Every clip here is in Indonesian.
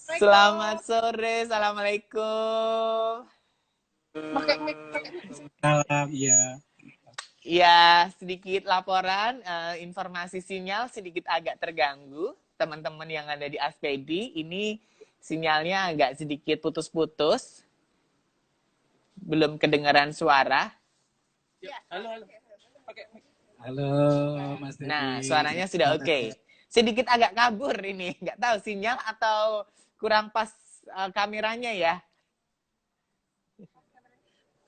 Selamat sore, Assalamualaikum. Pakai mic, pakai mic. Malam, iya. Ya, sedikit laporan, informasi sinyal sedikit agak terganggu. Teman-teman yang ada di Aspedi, ini sinyalnya agak sedikit putus-putus. Belum kedengaran suara. Ya, Halo. Pakai mic. Halo, Mas Nah, Dedi. suaranya sudah oke. Sedikit agak kabur ini, nggak tahu sinyal atau kurang pas kameranya ya.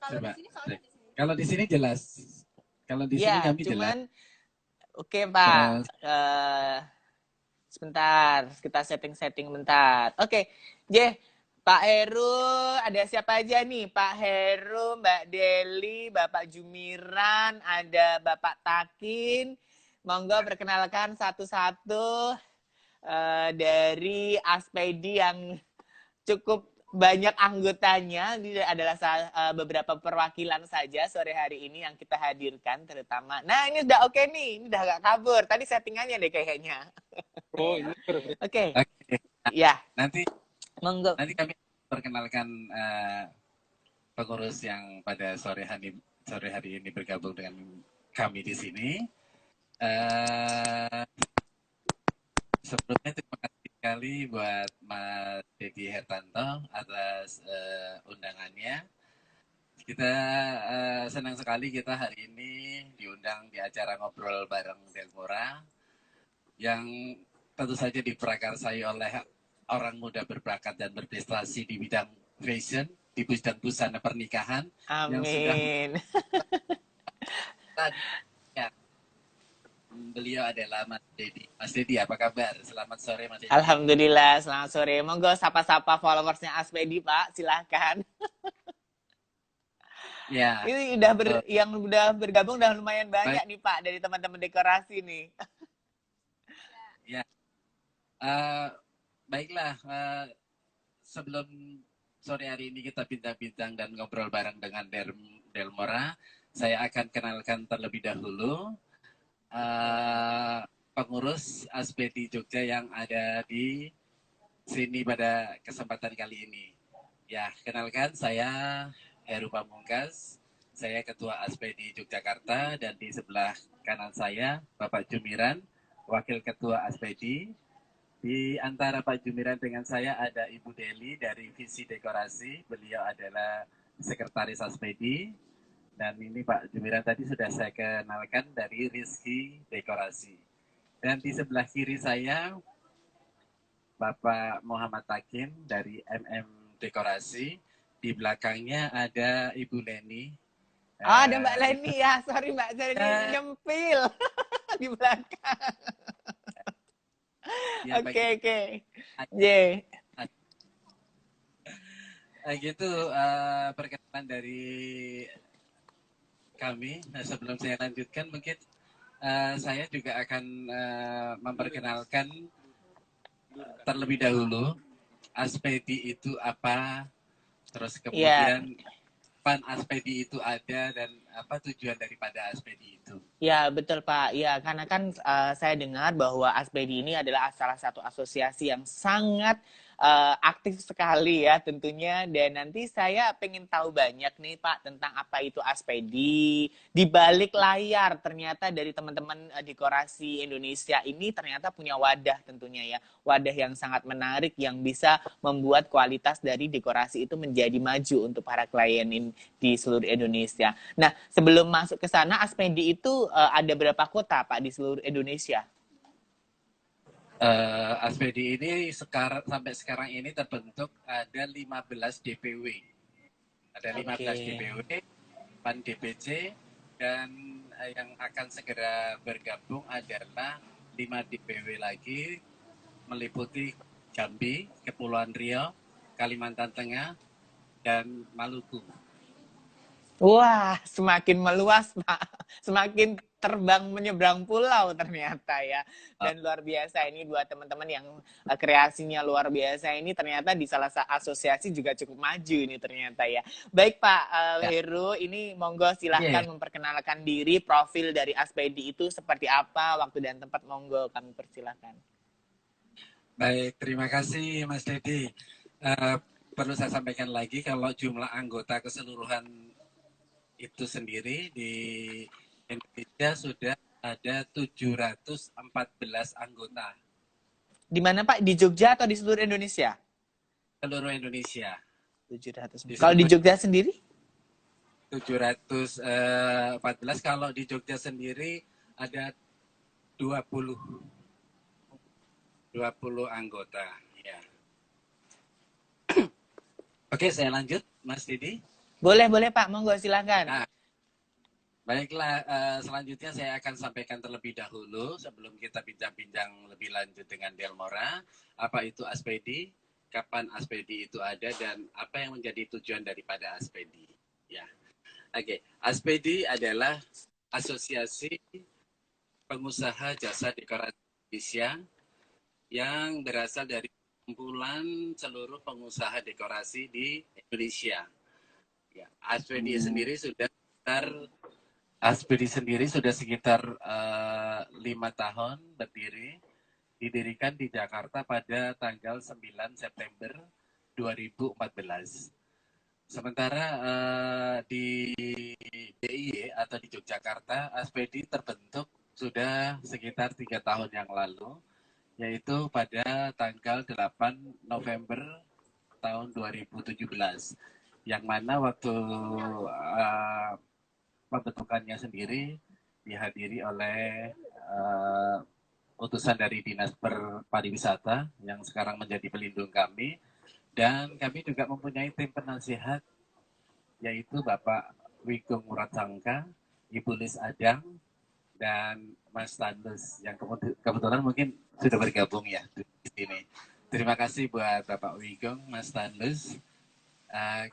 kalau di Coba. sini soalnya di sini. Kalau di sini jelas. Kalau di sini Ya, kami jelas. cuman oke Pak. Terus, Sebentar, kita setting-setting bentar. Oke, J, Pak Heru, ada siapa aja nih? Pak Heru, Mbak Deli, Bapak Jumiran, ada Bapak Takin. Monggo perkenalkan satu-satu dari Aspedi yang cukup banyak anggotanya. Ini adalah beberapa perwakilan saja sore hari ini yang kita hadirkan terutama. Nah, ini udah oke nih, ini udah gak kabur. Tadi settingannya deh kayaknya. oh, ini Oke, Oke. ya, Nanti monggo. nanti kami perkenalkan pengurus yang pada sore hari ini bergabung dengan kami di sini. Sebelumnya terima kasih sekali buat Mas Dedi Hertanto atas undangannya. Kita senang sekali kita hari ini diundang di acara ngobrol bareng Delmora yang tentu saja diprakarsai oleh orang muda berbakat dan berprestasi di bidang fashion, di bidang busana pernikahan yang sudah Amin. ya, beliau adalah Mas Dedi. Mas Dedi, apa kabar? Selamat sore, Mas Dedi. Alhamdulillah, selamat sore. Monggo sapa-sapa followersnya Aspedi, Pak. Silahkan. Ya, Ini yang udah bergabung udah lumayan banyak baik, nih, Pak, dari teman-teman dekorasi nih. ya. Eh, baiklah, sebelum sore hari ini kita bincang-bincang dan ngobrol bareng dengan Delmora, saya akan kenalkan terlebih dahulu pengurus Aspedi Jogja yang ada di sini pada kesempatan kali ini. Ya, kenalkan saya Heru Pamungkas, saya Ketua Aspedi Yogyakarta, dan di sebelah kanan saya Bapak Jumiran, Wakil Ketua Aspedi. Di antara Pak Jumiran dengan saya ada Ibu Deli dari Visi Dekorasi, beliau adalah Sekretaris Aspedi. Dan ini Pak Jumiran tadi sudah saya kenalkan dari Rizky Dekorasi. Dan di sebelah kiri saya Bapak Muhammad Takin dari MM Dekorasi. Di belakangnya ada Ibu Leni. Oh, ada Mbak Leni ya. Sorry Mbak, Leni nyempil di belakang. Oke. J. Gitu perkenalan dari kami. Nah, sebelum saya lanjutkan, mungkin saya juga akan memperkenalkan terlebih dahulu Aspedi itu apa, terus kemudian pan Aspedi itu ada dan apa tujuan daripada Aspedi itu. Ya, betul Pak. Ya, karena kan saya dengar bahwa Aspedi ini adalah salah satu asosiasi yang sangat aktif sekali ya tentunya. Dan nanti saya pengen tahu banyak nih Pak tentang apa itu Aspedi. Di balik layar ternyata dari teman-teman dekorasi Indonesia ini ternyata punya wadah tentunya ya. Wadah yang sangat menarik yang bisa membuat kualitas dari dekorasi itu menjadi maju untuk para klien di seluruh Indonesia. Nah, sebelum masuk ke sana, Aspedi itu ada berapa kota, Pak, di seluruh Indonesia? Aspedi ini sampai sekarang ini terbentuk ada 15 DPW. Ada 15 DPW, pan DPC, dan yang akan segera bergabung adalah 5 DPW lagi, meliputi Jambi, Kepulauan Riau, Kalimantan Tengah, dan Maluku. Wah, semakin meluas, Pak. Semakin terbang menyeberang pulau ternyata ya. Dan luar biasa ini buat teman-teman yang kreasinya luar biasa ini ternyata di salah satu asosiasi juga cukup maju ini ternyata ya. Baik Pak Heru, ini monggo silahkan memperkenalkan diri, profil dari Aspedi itu seperti apa, waktu dan tempat monggo kami persilahkan. Baik, terima kasih Mas Dedi. Eh, perlu saya sampaikan lagi kalau jumlah anggota keseluruhan itu sendiri di Indonesia sudah ada 714 anggota Di mana Pak? Di Jogja atau di seluruh Indonesia? seluruh Indonesia. 700. Di Kalau di seluruh Jogja sendiri? 714, kalau di Jogja sendiri ada 20 anggota. Ya. Oke, saya lanjut Mas Didi. Boleh, boleh Pak. Monggo silakan. Nah, baiklah, selanjutnya saya akan sampaikan terlebih dahulu sebelum kita bincang-bincang lebih lanjut dengan Delmora, apa itu Aspedi, kapan Aspedi itu ada, dan apa yang menjadi tujuan daripada Aspedi. Ya, oke. Aspedi adalah asosiasi pengusaha jasa dekorasi Indonesia yang berasal dari kumpulan seluruh pengusaha dekorasi di Indonesia. Ya, Aspedi sendiri sudah sekitar 5 tahun berdiri, didirikan di Jakarta pada tanggal 9 September 2014. Sementara di DIY atau di Yogyakarta, Aspedi terbentuk sudah sekitar 3 tahun yang lalu, yaitu pada tanggal 8 November tahun 2017. Yang mana waktu pembentukannya sendiri dihadiri oleh utusan dari Dinas Pariwisata yang sekarang menjadi pelindung kami, dan kami juga mempunyai tim penasihat yaitu Bapak Wigung Muratsangka, Ibu Lis Adang, dan Mas Tandus yang kebetulan mungkin sudah bergabung ya di sini. Terima kasih buat Bapak Wigung, Mas Tandus.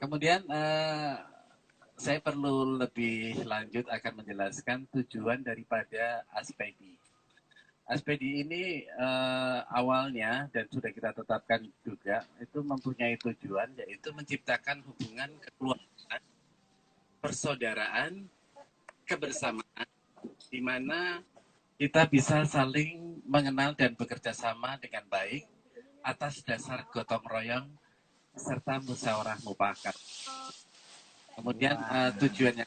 Kemudian saya perlu lebih lanjut akan menjelaskan tujuan daripada Aspedi. Aspedi ini awalnya dan sudah kita tetapkan juga itu mempunyai tujuan yaitu menciptakan hubungan kekeluargaan, persaudaraan, kebersamaan di mana kita bisa saling mengenal dan bekerja sama dengan baik atas dasar gotong royong serta musyawarah mufakat. Kemudian tujuannya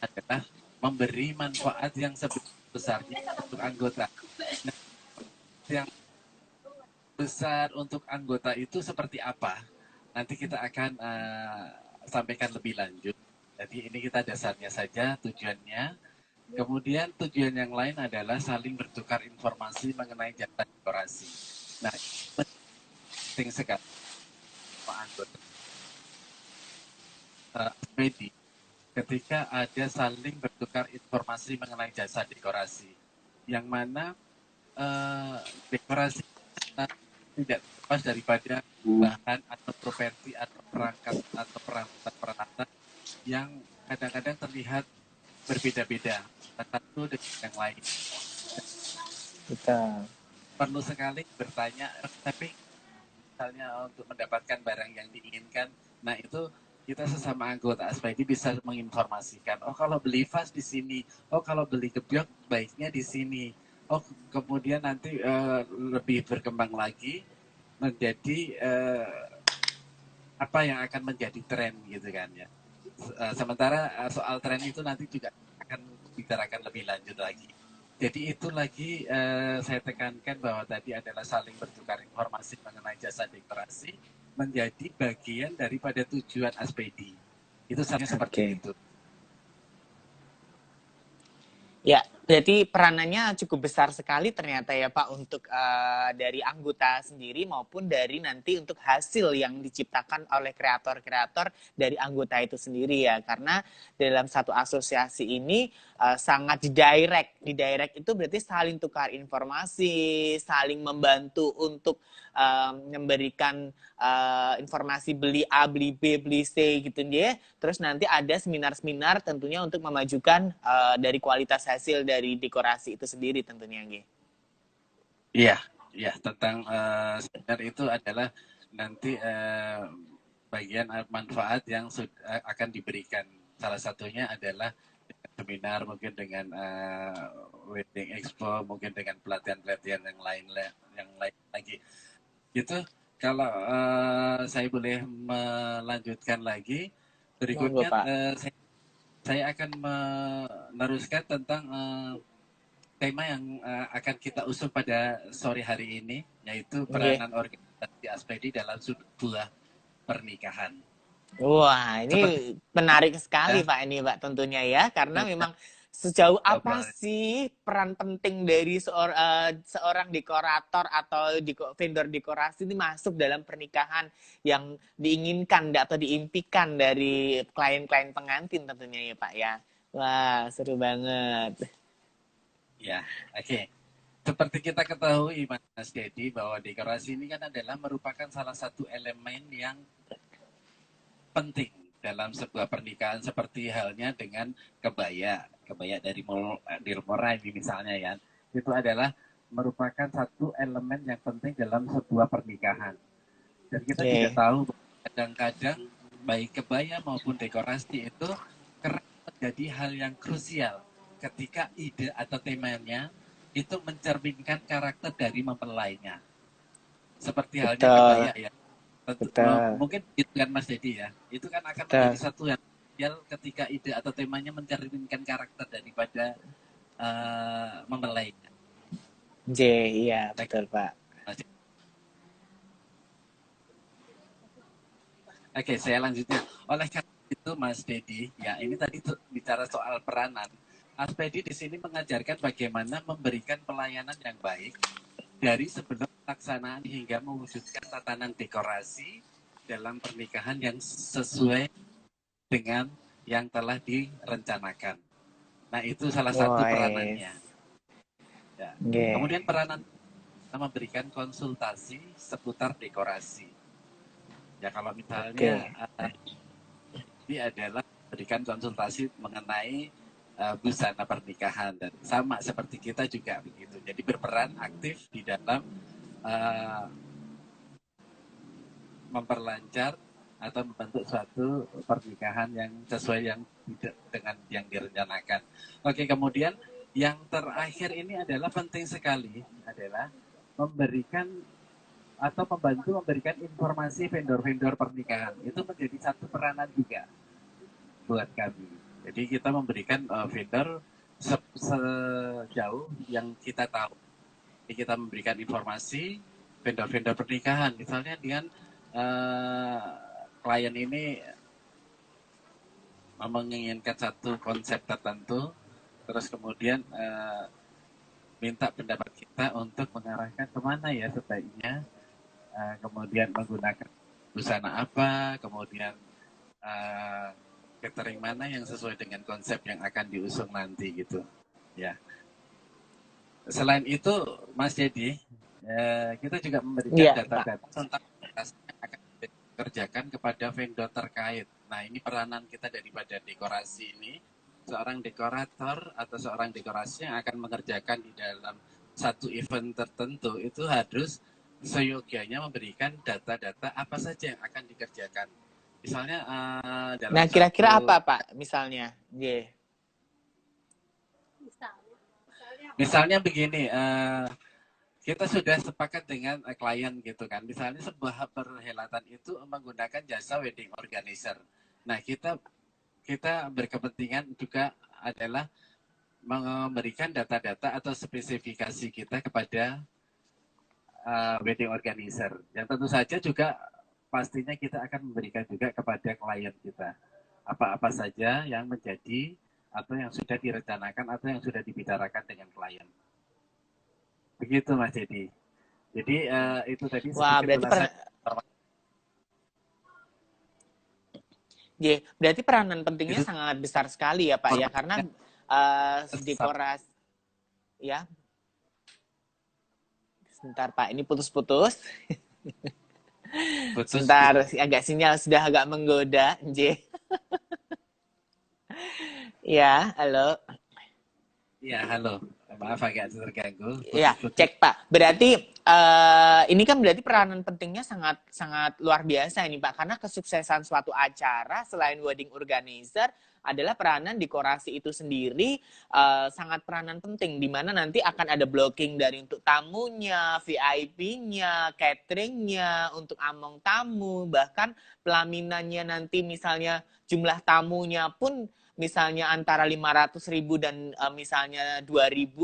adalah memberi manfaat yang sebesarnya untuk anggota. Nah, yang besar untuk anggota itu seperti apa? Nanti kita akan sampaikan lebih lanjut. Jadi ini kita dasarnya saja tujuannya. Kemudian tujuan yang lain adalah saling bertukar informasi mengenai jasa dekorasi. Nah, penting sekali Pak anggota Medi ketika ada saling bertukar informasi mengenai jasa dekorasi, yang mana dekorasi tidak lepas daripada bahan atau properti atau perangkat atau peralatan yang kadang-kadang terlihat berbeda-beda satu dengan yang lain. Kita Perlu sekali bertanya, tapi misalnya untuk mendapatkan barang yang diinginkan, nah itu kita sesama anggota Aspedi bisa menginformasikan, oh kalau beli vas di sini, oh kalau beli gebyok baiknya di sini, oh kemudian nanti lebih berkembang lagi menjadi apa yang akan menjadi tren gitu kan ya. Sementara soal tren itu nanti juga akan bicarakan lebih lanjut lagi. Jadi itu lagi saya tekankan bahwa tadi adalah saling bertukar informasi mengenai jasa dekorasi menjadi bagian daripada tujuan Aspedi. Itu seperti itu. Ya, berarti peranannya cukup besar sekali ternyata ya Pak untuk dari anggota sendiri maupun dari nanti untuk hasil yang diciptakan oleh kreator-kreator dari anggota itu sendiri ya. Karena dalam satu asosiasi ini sangat didirect itu berarti saling tukar informasi, saling membantu untuk memberikan informasi beli A, beli B, beli C gitu ya. Terus nanti ada seminar-seminar tentunya untuk memajukan dari kualitas hasil dari dekorasi itu sendiri tentunya, G. Iya, ya tentang seminar itu adalah nanti bagian manfaat yang akan diberikan. Salah satunya adalah seminar, mungkin dengan wedding expo, mungkin dengan pelatihan-pelatihan yang lain lagi. Itu kalau saya boleh melanjutkan lagi, Monggo, berikutnya Pak. saya akan meneruskan tentang tema yang akan kita usung pada sore hari ini, yaitu Nggih. peranan organisasi Aspedi dalam sebuah pernikahan. Wah, Seperti ini menarik sekali ya, Pak ini Pak tentunya ya, karena memang sejauh apa Bapak. sih peran penting dari seorang dekorator atau vendor dekorasi ini masuk dalam pernikahan yang diinginkan atau diimpikan dari klien-klien pengantin tentunya ya Pak ya. Wah, seru banget. Ya, oke. Seperti kita ketahui, Mas Dedi, bahwa dekorasi ini kan adalah merupakan salah satu elemen yang penting dalam sebuah pernikahan, seperti halnya dengan kebaya. Kebaya dari Dirmora ini misalnya ya. Itu adalah merupakan satu elemen yang penting dalam sebuah pernikahan. Dan kita juga Oke. tahu kadang-kadang baik kebaya maupun dekorasi itu kerap menjadi hal yang krusial ketika ide atau temanya itu mencerminkan karakter dari mempelainya. Seperti halnya Betul, kebaya ya. Tentu, betul, mungkin itu kan Mas Dedi ya. Itu kan akan menjadi betul. satu yang krusial ketika ide atau temanya mencerminkan karakter daripada mempelainya. J, iya betul Pak. Oke, saya lanjutnya. Oleh karena itu, Mas Dedi, ya ini tadi bicara soal peranan. Aspedi di sini mengajarkan bagaimana memberikan pelayanan yang baik dari sebelum pelaksanaan hingga mewujudkan tatanan dekorasi dalam pernikahan yang sesuai dengan yang telah direncanakan. Nah, itu salah satu Woi, peranannya. Ya. nggih. Kemudian peranan kita memberikan konsultasi seputar dekorasi. Ya, kalau misalnya Oke. ini adalah berikan konsultasi mengenai busana pernikahan dan sama seperti kita juga begitu. Jadi berperan aktif di dalam uh, memperlancar atau membentuk suatu pernikahan yang sesuai yang tidak dengan yang direncanakan. Oke, kemudian yang terakhir ini adalah penting sekali adalah memberikan atau membantu memberikan informasi vendor-vendor pernikahan. Itu menjadi satu peranan juga buat kami. Jadi kita memberikan vendor sejauh yang kita tahu. Jadi kita memberikan informasi vendor-vendor pernikahan. Misalnya dengan klien ini menginginkan satu konsep tertentu, terus kemudian minta pendapat kita untuk mengarahkan kemana ya sebaiknya, kemudian menggunakan busana apa, kemudian catering mana yang sesuai dengan konsep yang akan diusung nanti gitu ya. Selain itu Mas Dedi, kita juga memberikan Iya, Pak. data-data tentang yang akan dikerjakan kepada vendor terkait. Nah, ini peranan kita daripada dekorasi ini, seorang dekorator atau seorang dekorasi yang akan mengerjakan di dalam satu event tertentu itu harus seyogianya memberikan data-data apa saja yang akan dikerjakan. Misalnya dalam Nah, kira-kira satu, apa, Pak? Misalnya, J. misalnya begini, kita sudah sepakat dengan klien gitu kan. Misalnya sebuah perhelatan itu menggunakan jasa wedding organizer. Nah, kita berkepentingan juga adalah memberikan data-data atau spesifikasi kita kepada wedding organizer. Yang tentu saja juga pastinya kita akan memberikan juga kepada klien kita. Apa-apa saja yang menjadi atau yang sudah direncanakan atau yang sudah dibicarakan dengan klien. Begitu Mas Dedi. Jadi itu tadi Wah, sedikit berarti ulasan. berarti peranan pentingnya Itu sangat besar sekali ya, Pak ya, karena informasinya besar. dekorasi ya. Sebentar, Pak, ini putus-putus. Putus. Sebentar, agak sinyal sudah agak menggoda, J. Ya, halo. Ya, halo. Maaf agak terganggu. Ya, Putus-putus. cek Pak. Berarti ini kan berarti peranan pentingnya sangat sangat luar biasa ini Pak, karena kesuksesan suatu acara selain wedding organizer, adalah peranan dekorasi itu sendiri sangat peranan penting, di mana nanti akan ada blocking dari untuk tamunya, VIP-nya, cateringnya, untuk among tamu, bahkan pelaminannya nanti misalnya jumlah tamunya pun misalnya antara 500.000 dan misalnya 2.000,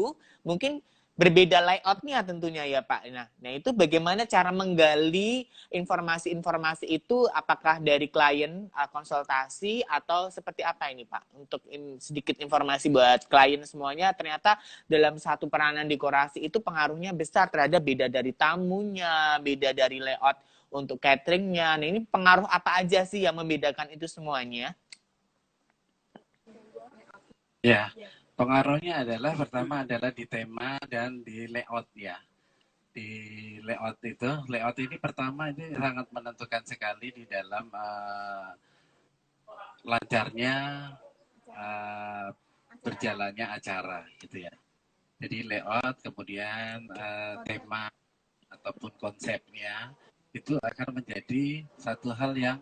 mungkin berbeda layoutnya tentunya ya Pak. Nah itu bagaimana cara menggali informasi-informasi itu, apakah dari klien konsultasi atau seperti apa ini Pak? Untuk sedikit informasi buat klien semuanya, ternyata dalam satu peranan dekorasi itu pengaruhnya besar terhadap beda dari tamunya, beda dari layout untuk cateringnya. Nah ini pengaruh apa aja sih yang membedakan itu semuanya? Ya, pengaruhnya adalah pertama adalah di tema dan di layout ya. Di layout ini pertama ini sangat menentukan sekali di dalam lancarnya berjalannya acara gitu ya. Jadi layout kemudian tema ataupun konsepnya itu akan menjadi satu hal yang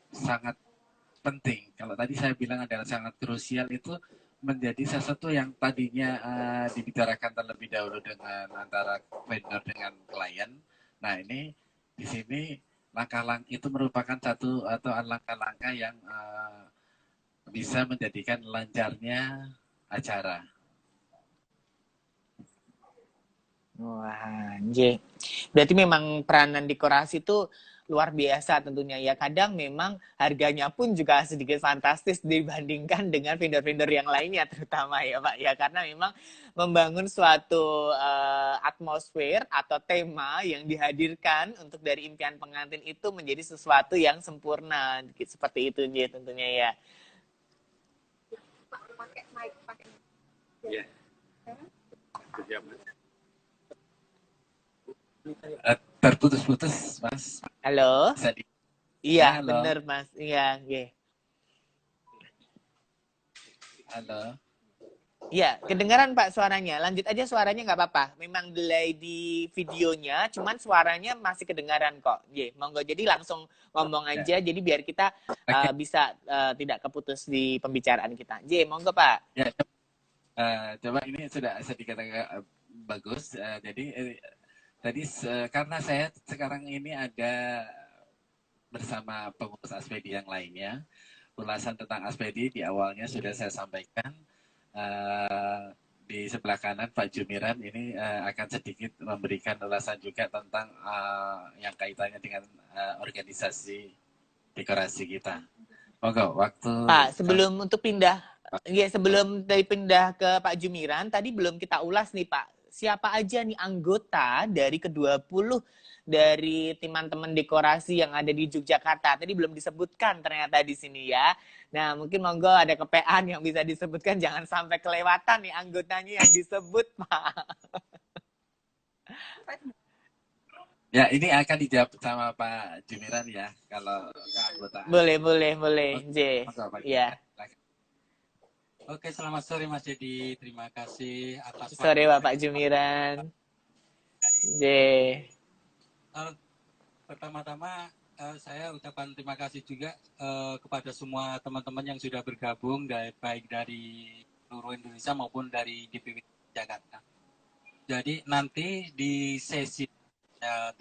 sangat penting. Kalau tadi saya bilang adalah sangat krusial, itu menjadi sesuatu yang tadinya dibicarakan terlebih dahulu dengan antara vendor dengan klien. Nah ini di sini langkah-langkah itu merupakan satu atau langkah-langkah yang bisa menjadikan lancarnya acara. Wah, anjir. Berarti memang peranan dekorasi itu luar biasa tentunya ya. Kadang memang harganya pun juga sedikit fantastis dibandingkan dengan vendor-vendor yang lainnya terutama ya Pak ya. Karena memang membangun suatu atmosfer atau tema yang dihadirkan untuk dari impian pengantin itu menjadi sesuatu yang sempurna. Seperti itu J tentunya ya. Pakai mic, pakai mic. Ya. Terputus-putus, Mas. Halo? Bisa Iya, halo. bener Mas. Iya, yeah. Halo. Iya, kedengaran Pak suaranya. Lanjut aja suaranya nggak apa-apa. Memang delay di videonya, cuman suaranya masih kedengaran kok. Ye, monggo. Jadi langsung ngomong aja, jadi biar kita bisa tidak keputus di pembicaraan kita. Ye, monggo Pak. Ya, coba ini sudah sedikit bagus. Jadi tadi karena saya sekarang ini ada bersama pengurus Aspedi yang lainnya, ulasan tentang Aspedi di awalnya sudah saya sampaikan. Di sebelah kanan Pak Jumiran ini akan sedikit memberikan ulasan juga tentang yang kaitannya dengan organisasi dekorasi kita. Monggo, waktu Pak, sebelum untuk pindah, ya sebelum dari pindah ke Pak Jumiran, tadi belum kita ulas nih Pak. Siapa aja nih anggota dari ke-20 dari teman-teman dekorasi yang ada di Yogyakarta. Tadi belum disebutkan ternyata di sini ya. Nah, mungkin monggo ada kepean yang bisa disebutkan, jangan sampai kelewatan nih anggotanya yang disebut, Pak. Ya, ini akan dijawab sama Pak Jumiran ya, kalau keanggotaan. Boleh, J. Ya. Oke, selamat sore Mas Dedi. Terima kasih atas sore Bapak Jumiran. J. Pertama-tama saya ucapkan terima kasih juga kepada semua teman-teman yang sudah bergabung, baik dari seluruh Indonesia maupun dari DPW Jakarta. Jadi nanti di sesi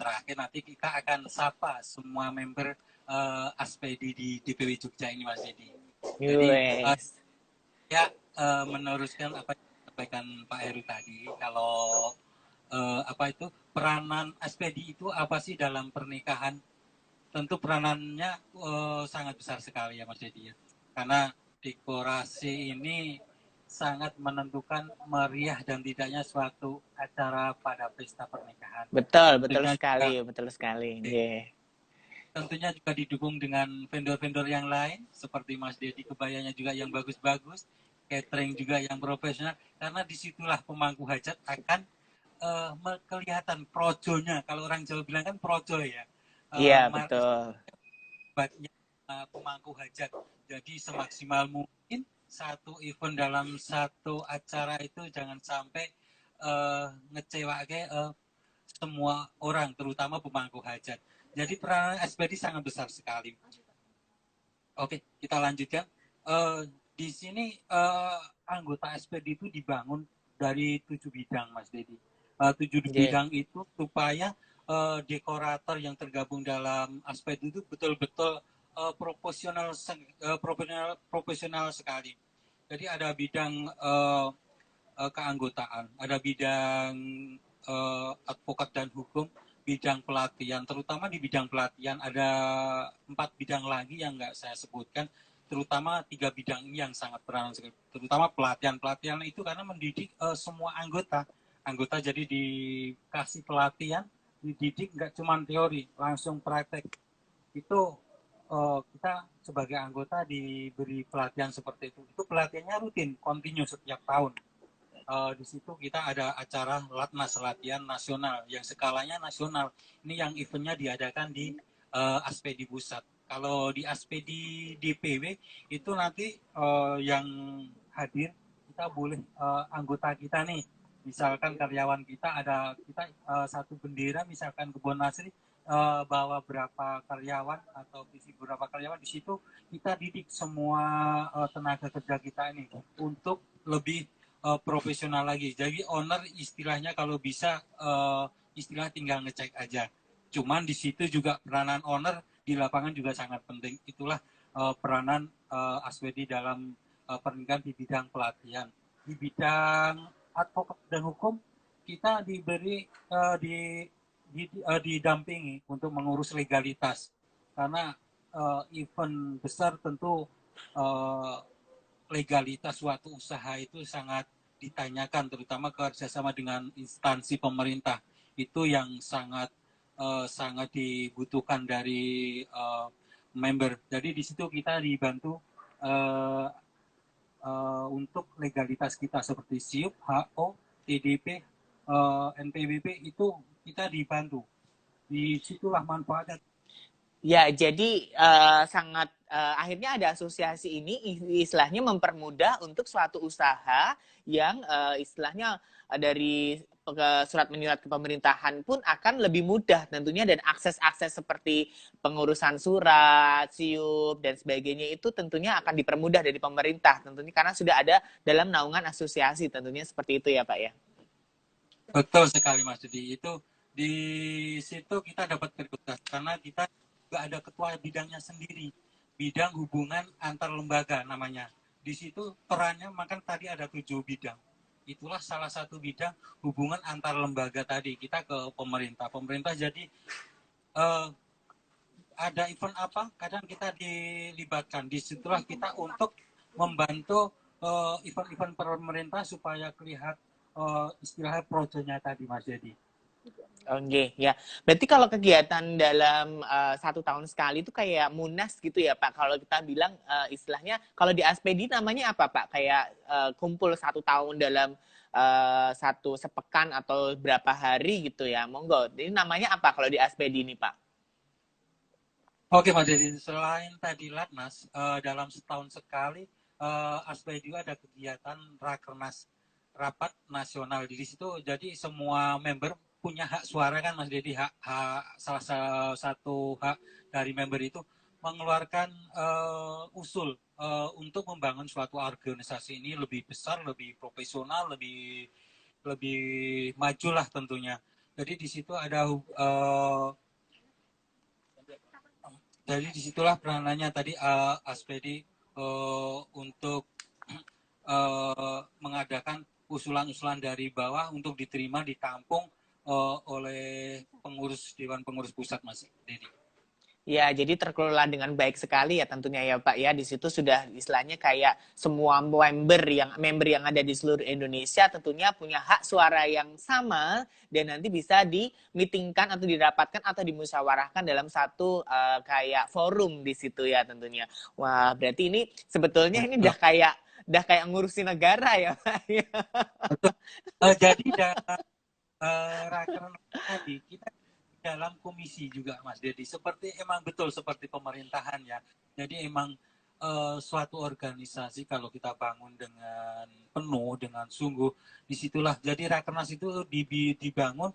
terakhir nanti kita akan sapa semua member Aspedi di DPW Jogja ini Mas Dedi. Jadi ya meneruskan apa yang disampaikan Pak Heru tadi, kalau peranan Aspedi itu apa sih dalam pernikahan? Tentu peranannya sangat besar sekali ya Mas Dedi ya. Karena dekorasi ini sangat menentukan meriah dan tidaknya suatu acara pada pesta pernikahan. Betul sekali. Yeah. Tentunya juga didukung dengan vendor-vendor yang lain, seperti Mas Dedi, kebayanya juga yang bagus-bagus, catering juga yang profesional, karena disitulah pemangku hajat akan kelihatan projonya. Kalau orang Jawa bilang kan projo ya. Iya, betul. Banyak pemangku hajat. Jadi semaksimal mungkin satu event dalam satu acara itu jangan sampai ngecewake semua orang, terutama pemangku hajat. Jadi peranan Aspedi sangat besar sekali. Oke, kita lanjutkan. di sini anggota SPD itu dibangun dari 7 bidang, Mas Dedi. 7 bidang itu supaya dekorator yang tergabung dalam SPD itu betul-betul profesional sekali. Jadi ada bidang keanggotaan, ada bidang advokat dan hukum, bidang pelatihan, terutama di bidang pelatihan ada 4 bidang lagi yang nggak saya sebutkan, terutama 3 bidang ini yang sangat peranan sekali, terutama pelatihan itu karena mendidik semua anggota jadi dikasih pelatihan, dididik nggak cuma teori, langsung praktek. Itu kita sebagai anggota diberi pelatihan seperti itu pelatihannya rutin, kontinu setiap tahun. Di situ kita ada acara Latnas, latihan nasional yang skalanya nasional. Ini yang eventnya diadakan di Aspedi Pusat. Kalau di Aspedi DPW itu nanti yang hadir kita boleh anggota kita nih, misalkan karyawan kita ada satu bendera, misalkan Kebun Nasri bawa berapa karyawan atau visi berapa karyawan, di situ kita didik semua tenaga kerja kita ini untuk lebih profesional lagi. Jadi owner istilahnya kalau bisa istilah tinggal ngecek aja. Cuman di situ juga peranan owner di lapangan juga sangat penting. Itulah peranan Aswedi dalam pernikahan di bidang pelatihan. Di bidang advokat dan hukum kita diberi didampingi untuk mengurus legalitas. Karena event besar tentu legalitas suatu usaha itu sangat ditanyakan, terutama kerjasama dengan instansi pemerintah. Itu yang sangat dibutuhkan dari member. Jadi di situ kita dibantu untuk legalitas kita seperti SIUP, HO, TDP, NPWP itu kita dibantu. Disitulah manfaatnya. Ya, jadi sangat akhirnya ada asosiasi ini istilahnya mempermudah untuk suatu usaha yang istilahnya dari surat menyurat ke pemerintahan pun akan lebih mudah tentunya, dan akses-akses seperti pengurusan surat, SIUP dan sebagainya itu tentunya akan dipermudah dari pemerintah tentunya karena sudah ada dalam naungan asosiasi, tentunya seperti itu ya Pak ya. Betul sekali Mas Didi. Itu di situ kita dapat prioritas karena kita juga ada ketua bidangnya sendiri, bidang hubungan antar lembaga namanya. Di situ perannya, makan tadi ada 7 bidang. Itulah salah satu bidang hubungan antar lembaga tadi, kita ke pemerintah jadi ada event apa kadang kita dilibatkan. Disitulah kita untuk membantu event-event pemerintah supaya kelihatan istilahnya proyeknya tadi Mas Dedi. Oke, ya. Berarti kalau kegiatan dalam 1 tahun sekali itu kayak munas gitu ya Pak. Kalau kita bilang istilahnya, kalau di Aspedi namanya apa Pak? Kayak kumpul 1 tahun dalam satu sepekan atau berapa hari gitu ya. Monggo. Ini namanya apa kalau di Aspedi ini Pak? Oke Mas Dedi, selain tadi Latnas, dalam setahun sekali Aspedi ada kegiatan Rakernas, rapat nasional. Di situ jadi semua member punya hak suara kan Mas Dedi, salah satu hak dari member itu mengeluarkan usul untuk membangun suatu organisasi ini lebih besar, lebih profesional, lebih maju lah tentunya. Jadi di situ ada jadi disitulah peranannya tadi Aspedi untuk mengadakan usulan-usulan dari bawah untuk diterima, ditampung oleh Dewan Pengurus Pusat Mas Dedi. Ya, jadi terkelola dengan baik sekali ya tentunya ya Pak ya. Di situ sudah istilahnya kayak semua member yang ada di seluruh Indonesia tentunya punya hak suara yang sama dan nanti bisa di-meetingkan atau dirapatkan atau dimusyawarahkan dalam satu kayak forum di situ ya tentunya. Wah, berarti ini sebetulnya ini udah kayak ngurusin negara ya Pak ya. Jadi rakernas tadi kita dalam komisi juga Mas Dedi, emang betul seperti pemerintahan ya. Jadi emang suatu organisasi kalau kita bangun dengan penuh, dengan sungguh, disitulah. Jadi rakernas itu dibangun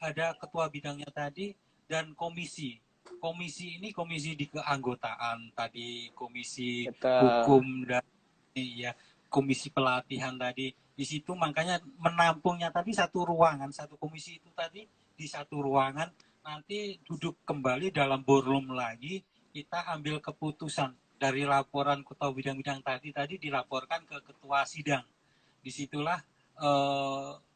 ada ketua bidangnya tadi dan komisi. Komisi ini komisi di keanggotaan tadi, komisi Betul. hukum dan ya komisi pelatihan tadi di situ, makanya menampungnya tadi satu ruangan, satu komisi itu tadi di satu ruangan, nanti duduk kembali dalam boardroom lagi, kita ambil keputusan dari laporan ketua bidang-bidang tadi dilaporkan ke ketua sidang. Disitulah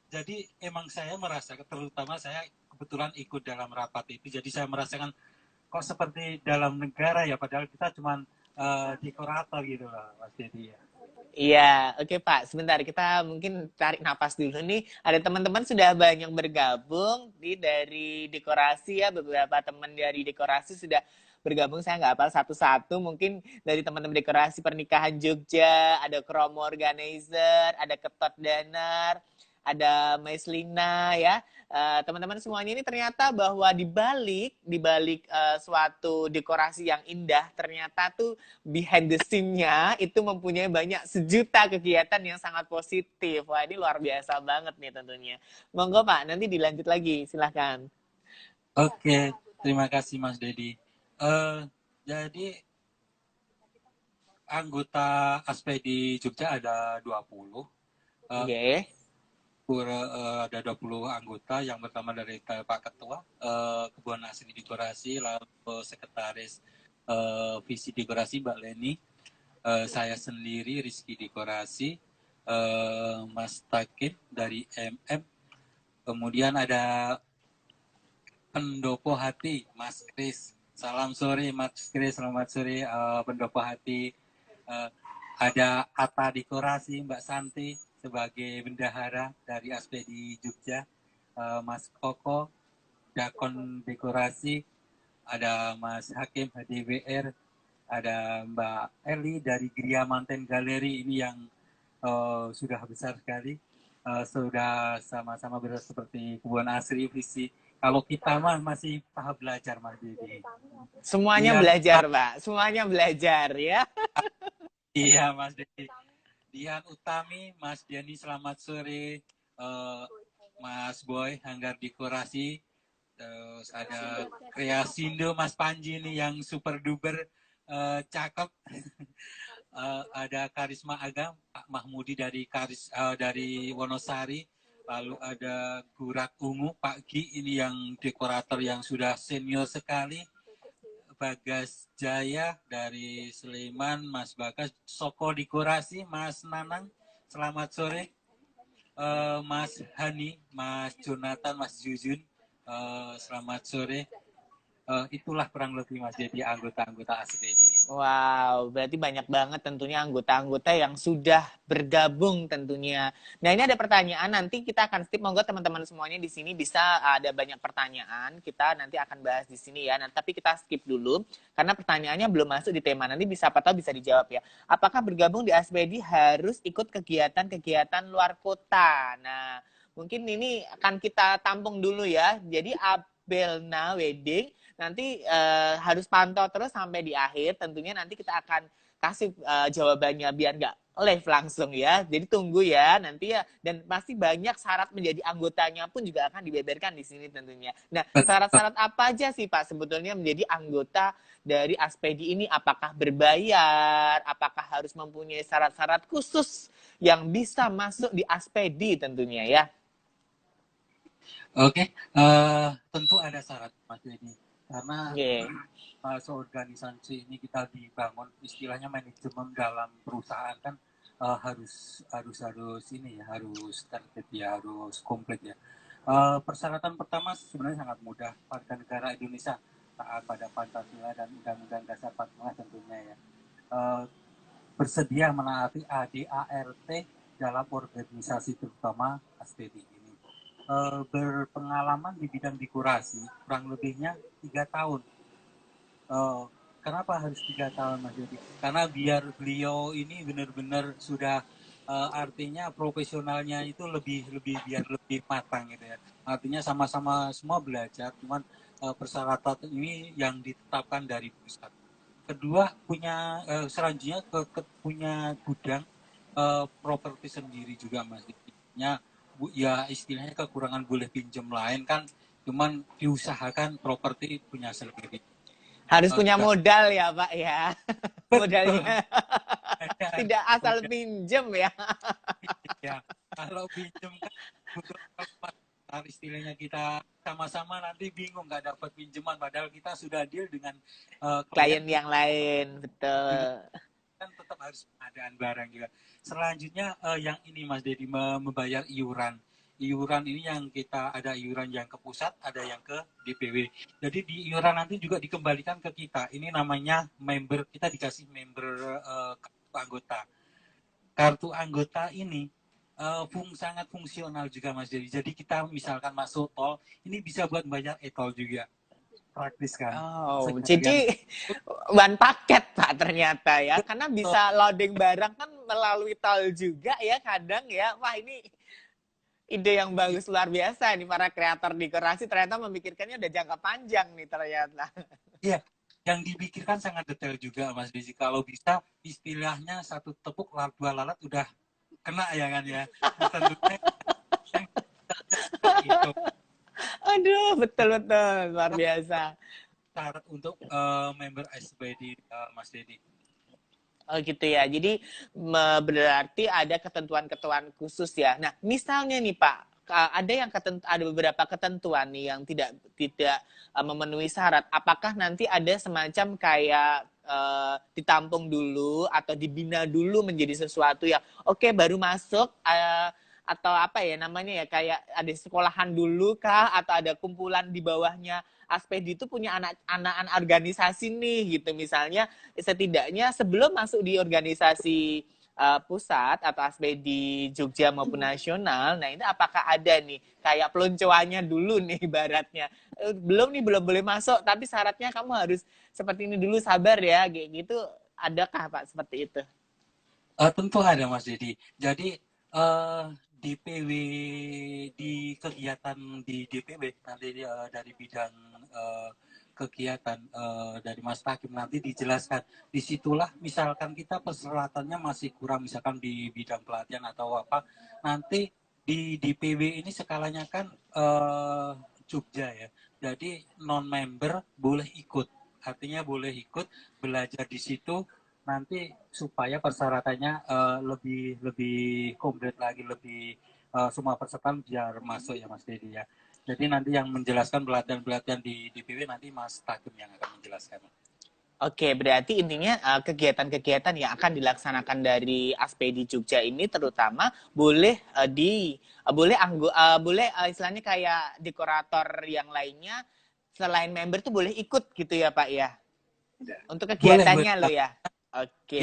jadi emang saya merasa, terutama saya kebetulan ikut dalam rapat itu, jadi saya merasakan kok seperti dalam negara ya, padahal kita cuma dekorator gitu loh Mas Dedi ya. Iya, oke Pak. Sebentar, kita mungkin tarik napas dulu nih. Ada teman-teman sudah banyak bergabung dari dekorasi ya. Beberapa teman dari dekorasi sudah bergabung. Saya nggak hafal satu-satu. Mungkin dari teman-teman dekorasi pernikahan Jogja, ada Kromo Organizer, ada Ketot Danar, ada Maislina ya. Teman-teman semuanya ini ternyata bahwa di balik suatu dekorasi yang indah, ternyata tuh behind the scene-nya itu mempunyai banyak sejuta kegiatan yang sangat positif. Wah, ini luar biasa banget nih tentunya. Monggo Pak, nanti dilanjut lagi, silahkan. Oke, terima kasih Mas Dedi. Jadi anggota Aspedi Jogja ada 20. Oke. Ada 20 anggota. Yang pertama dari Pak Ketua Kebun Asri Dekorasi, lalu Sekretaris Visi Dekorasi Mbak Leni, saya sendiri Rizky Dekorasi, Mas Takib dari MM, kemudian ada Pendopo Hati Mas Kris. Salam sore Mas Kris, selamat sore Pendopo Hati. Ada Ata Dekorasi Mbak Santi sebagai bendahara dari Aspedi Jogja, Mas Koko Dakon Dekorasi, ada Mas Hakim HDWR, ada Mbak Eli dari Gria Manten Galeri ini yang sudah besar sekali, sudah sama-sama beres seperti Kebun Asri Visi. Kalau kita mah masih tahap belajar Mas Dedi. Semuanya belajar Pak, semuanya belajar ya. Iya Mas Dedi. Dian Utami, Mas Diani selamat sore, Mas Boy Hanggar Dekorasi, terus ada Kreasindo Mas Panji nih yang super duper cakep. Ada Karisma Agam Pak Mahmudi dari dari Wonosari, lalu ada Gurat Ungu Pak Gi ini yang dekorator yang sudah senior sekali. Bagas Jaya dari Sleman, Mas Bagas, Soko Dekorasi, Mas Nanang, selamat sore, Mas Hani, Mas Jonathan, Mas Jujun, selamat sore. Itulah kurang lebih Mas Dedi anggota-anggota Aspedi. Wow, berarti banyak banget tentunya anggota-anggota yang sudah bergabung tentunya. Nah, ini ada pertanyaan, nanti kita akan skip. Monggo teman-teman semuanya di sini bisa ada banyak pertanyaan. Kita nanti akan bahas di sini ya. Nah, tapi kita skip dulu karena pertanyaannya belum masuk di tema. Nanti bisa apa tahu bisa dijawab ya. Apakah bergabung di Aspedi harus ikut kegiatan-kegiatan luar kota? Nah, mungkin ini akan kita tampung dulu ya. Jadi Abelna Wedding nanti harus pantau terus sampai di akhir. Tentunya nanti kita akan kasih jawabannya biar nggak live langsung ya. Jadi tunggu ya nanti ya. Dan pasti banyak syarat menjadi anggotanya pun juga akan dibeberkan di sini tentunya. Nah, syarat-syarat apa aja sih Pak sebetulnya menjadi anggota dari Aspedi ini? Apakah berbayar? Apakah harus mempunyai syarat-syarat khusus yang bisa masuk di Aspedi tentunya ya? Oke, tentu ada syarat Mas Dedi. Karena seorganisasi ini kita dibangun istilahnya manajemen dalam perusahaan kan harus ini ya, harus tertib ya, harus komplit ya. Persyaratan pertama sebenarnya sangat mudah. Warga negara Indonesia taat pada Pancasila dan Undang-Undang Dasar 45 tentunya ya. Bersedia menaati ADART dalam organisasi terutama Aspedi. Berpengalaman di bidang dekorasi kurang lebihnya 3 tahun. Kenapa harus 3 tahun Mas Yudi? Karena biar beliau ini benar-benar sudah artinya profesionalnya itu biar lebih matang gitu ya. Artinya sama-sama semua belajar, cuman persyaratan ini yang ditetapkan dari pusat. Kedua punya selanjutnya punya gudang properti sendiri juga Mas Yudi. Ya istilahnya kekurangan boleh pinjam lain kan, cuman diusahakan properti punya sendiri. Harus punya modal ya Pak ya. Modalnya. Tidak asal pinjem ya. Ya, kalau pinjem kan butuh istilahnya kita sama-sama nanti bingung nggak dapat pinjaman padahal kita sudah deal dengan Klien klien yang lain, juga betul. kan tetap harus pengadaan barang juga. Selanjutnya yang ini Mas Dedi membayar iuran. Iuran ini yang kita ada iuran yang ke pusat, ada yang ke DPW. Jadi di iuran nanti juga dikembalikan ke kita. Ini namanya member, kita dikasih member kartu anggota. Kartu anggota ini sangat fungsional juga Mas Dedi. Jadi kita misalkan masuk tol, ini bisa buat bayar e-tol juga. Praktis kan. Oh, Sekalian jadi one paket Pak ternyata ya. Karena bisa loading barang kan melalui tol juga ya kadang ya. Wah, ini ide yang bagus luar biasa nih para kreator dekorasi ternyata memikirkannya udah jangka panjang nih ternyata. Iya, yang dipikirkan sangat detail juga Mas Desi. Kalau bisa istilahnya satu tepuk dua lalat udah kena ya kan ya. Tentunya itu Aduh, betul-betul luar biasa. syarat untuk member SPD Mas Dedi. Oh gitu ya. Jadi berarti ada ketentuan-ketentuan khusus ya. Nah, misalnya nih Pak, ada beberapa ketentuan nih yang tidak memenuhi syarat. Apakah nanti ada semacam kayak ditampung dulu atau dibina dulu menjadi sesuatu yang oke, baru masuk atau apa ya namanya ya, kayak ada sekolahan dulu kah atau ada kumpulan di bawahnya Aspedi itu punya anak-anak organisasi nih gitu, misalnya setidaknya sebelum masuk di organisasi pusat atau Aspedi Jogja maupun nasional. Nah, ini apakah ada nih kayak peluncuannya dulu nih ibaratnya, belum boleh masuk tapi syaratnya kamu harus seperti ini dulu, sabar ya, kayak gitu. Adakah Pak seperti itu? Tentu ada Mas Dedi. Jadi DPW di kegiatan di DPW nanti dari bidang kegiatan dari Mas Takim nanti dijelaskan. Disitulah misalkan kita persyaratannya masih kurang, misalkan di bidang pelatihan atau apa, nanti di DPW ini skalanya kan Jogja ya. Jadi non-member boleh ikut. Artinya boleh ikut belajar di situ nanti supaya persyaratannya lebih komplit lagi, lebih semua peserta biar masuk ya Mas Dedi ya. Jadi nanti yang menjelaskan pelatihan-pelatihan di DPW nanti Mas Takim yang akan menjelaskan. Oke, berarti intinya kegiatan-kegiatan yang akan dilaksanakan dari Aspedi Jogja ini terutama boleh boleh istilahnya kayak dekorator yang lainnya selain member tuh boleh ikut gitu ya Pak ya. Untuk kegiatannya lo ya. Oke.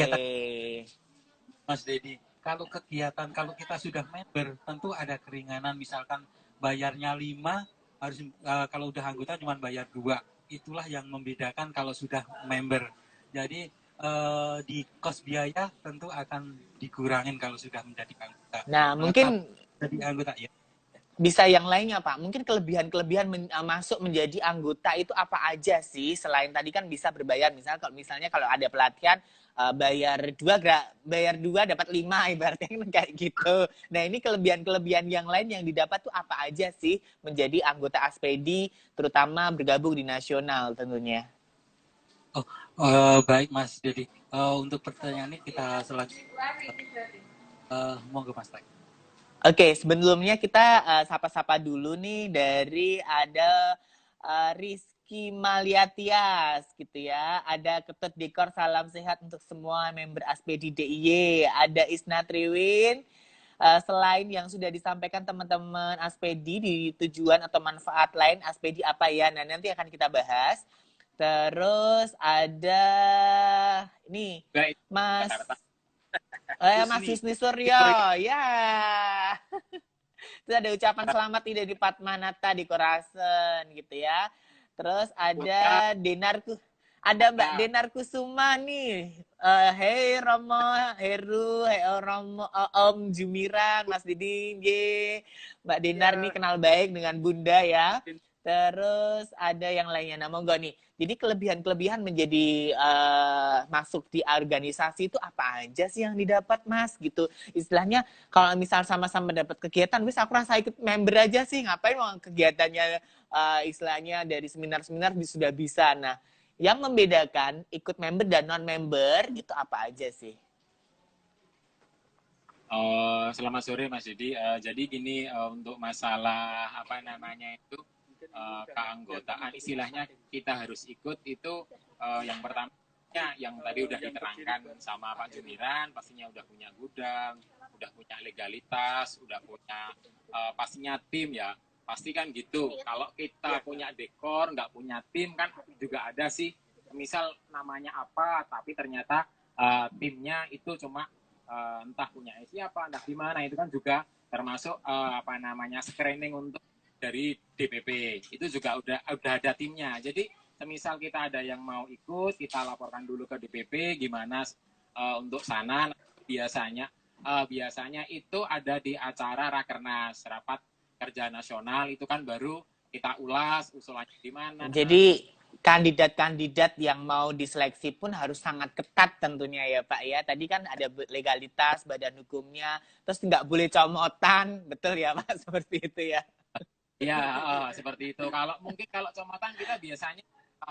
Mas Dedi, kalau kita sudah member tentu ada keringanan, misalkan bayarnya 5 harus kalau udah anggota cuma bayar 2. Itulah yang membedakan kalau sudah member. Jadi di kos biaya tentu akan dikurangin kalau sudah menjadi anggota. Nah, mungkin jadi anggota ya. Bisa yang lainnya Pak, mungkin kelebihan-kelebihan masuk menjadi anggota itu apa aja sih? Selain tadi kan bisa berbayar, misalnya kalau ada pelatihan bayar 2 dapat 5 ibaratnya kan kayak gitu. Nah, ini kelebihan-kelebihan yang lain yang didapat tuh apa aja sih menjadi anggota Aspedi, terutama bergabung di nasional tentunya? Baik Mas Dedi, untuk pertanyaan ini kita selanjutnya monggo Mas Tak. Oke, sebelumnya kita sapa-sapa dulu nih dari ada Rizky Maliatias gitu ya. Ada Ketut Dekor, salam sehat untuk semua member Aspedi DIY. Ada Isna Triwin. Selain yang sudah disampaikan teman-teman Aspedi di tujuan atau manfaat lain Aspedi apa ya? Nah, nanti akan kita bahas. Terus ada ini Mas Mas Husni Suryo, ya. Terus ada ucapan selamat nih dari Padmanata di Korasen gitu ya. Terus ada Mbak Denar Kusuma nih. Hey Romo, Heru, hey Romo, Om Jumiran, Mas Diding, Mbak Denar nih kenal baik dengan Bunda ya. Terus ada yang lainnya, nah monggo nih. Jadi kelebihan-kelebihan menjadi masuk di organisasi itu apa aja sih yang didapat Mas gitu. Istilahnya kalau misal sama-sama dapat kegiatan, wis aku rasa ikut member aja sih, ngapain mau kegiatannya istilahnya dari seminar-seminar sudah bisa. Nah, yang membedakan ikut member dan non-member gitu apa aja sih? Selamat sore Mas Yudi. Jadi gini, untuk masalah apa namanya itu keanggotaan, istilahnya kita harus ikut itu yang pertama yang tadi udah diterangkan sama Pak Jumiran, pastinya udah punya gudang, udah punya legalitas, udah punya pastinya tim ya. Pasti kan gitu. Kalau kita punya dekor, nggak punya tim kan juga ada sih. Misal namanya apa, tapi ternyata timnya itu cuma entah punya siapa, entah gimana, itu kan juga termasuk apa namanya screening untuk dari DPP. Itu juga udah ada timnya. Jadi semisal kita ada yang mau ikut, kita laporkan dulu ke DPP gimana untuk sana. Biasanya itu ada di acara Rakernas, rapat kerja nasional, itu kan baru kita ulas usulannya di mana. Jadi kandidat-kandidat yang mau diseleksi pun harus sangat ketat tentunya ya Pak ya. Tadi kan ada legalitas, badan hukumnya, terus nggak boleh comotan, betul ya Pak? Seperti itu ya. Ya, seperti itu. Kalau comotan kita biasanya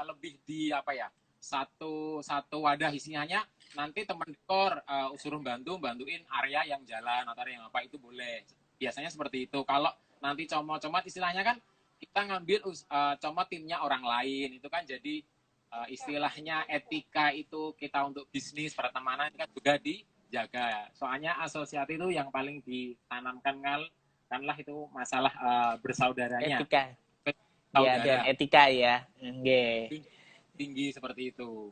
lebih di apa ya, satu wadah isinya nanti teman dekor suruh bantuin area yang jalan atau area yang apa itu boleh. Biasanya seperti itu. Kalau nanti comot istilahnya kan kita ngambil comot timnya orang lain, itu kan jadi istilahnya etika itu kita untuk bisnis pertemanan kan juga dijaga. Soalnya asosiasi itu yang paling ditanamkan kanlah itu masalah bersaudaranya. Etika. Ya, dan etika ya. Tinggi seperti itu.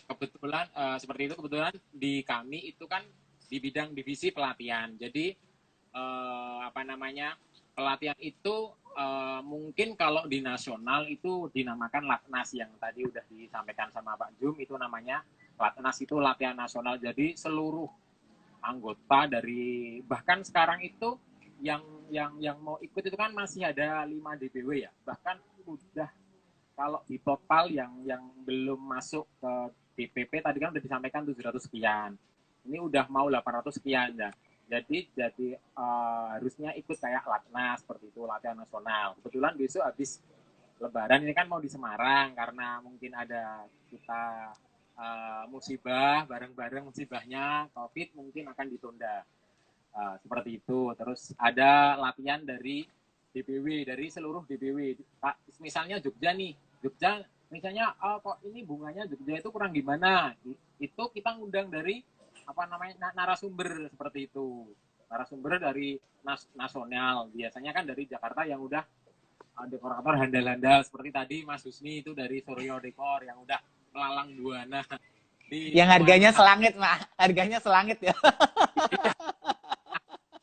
Kebetulan di kami itu kan di bidang divisi pelatihan. Jadi apa namanya, pelatihan itu mungkin kalau di nasional itu dinamakan Latnas, yang tadi udah disampaikan sama Pak Jum, itu namanya Latnas, itu latihan nasional. Jadi seluruh anggota dari, bahkan sekarang itu yang mau ikut itu kan masih ada 5 DPW ya. Bahkan udah, kalau di total yang belum masuk ke DPP tadi kan udah disampaikan 700 sekian. Ini udah mau 800 sekian ya. Jadi harusnya ikut kayak Latnas seperti itu, latihan nasional. Kebetulan besok habis Lebaran ini kan mau di Semarang, karena mungkin ada kita musibah bareng-bareng, musibahnya COVID mungkin akan ditunda. Seperti itu. Terus ada latihan dari DPW, dari seluruh DPW. Misalnya Jogja nih, misalnya kok ini bunganya Jogja itu kurang gimana? Itu kita ngundang dari apa namanya, narasumber seperti itu. Narasumber dari nasional. Biasanya kan dari Jakarta yang udah dekorator handal-handal seperti tadi Mas Husni itu dari Suryo Dekor yang udah melalang buana. Yang harganya selangit, Mak. Harganya selangit ya.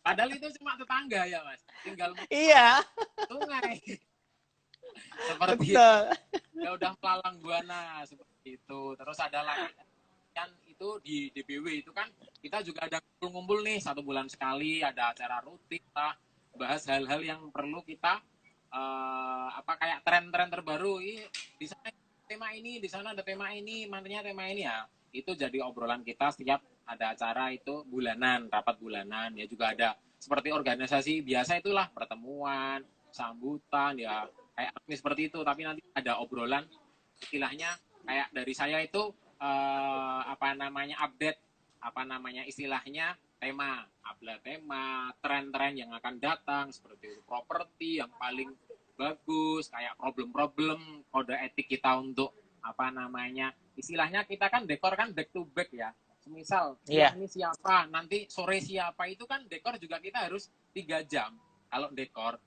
Padahal itu cuma tetangga ya, Mas. Tinggal iya. Sungai. Seperti betul. Itu. Ya udah melalang buana seperti itu. Terus ada lagi kan itu di DBW itu kan kita juga ada ngumpul-ngumpul nih 1 bulan sekali, ada acara rutin lah, bahas hal-hal yang perlu kita kayak tren-tren terbaru. Di sana tema ini, di sana ada tema ini, mantunya tema ini ya. Itu jadi obrolan kita setiap ada acara itu bulanan, rapat bulanan. Ya juga ada seperti organisasi biasa itulah, pertemuan, sambutan ya kayak seperti itu. Tapi nanti ada obrolan istilahnya kayak dari saya itu update istilahnya tema, update tema, tren-tren yang akan datang seperti itu, properti yang paling bagus, kayak problem-problem, kode etik kita untuk istilahnya kita kan dekor kan back to back ya. Semisal ini siapa, nanti sore siapa, itu kan dekor juga kita harus 3 jam. Kalau dekor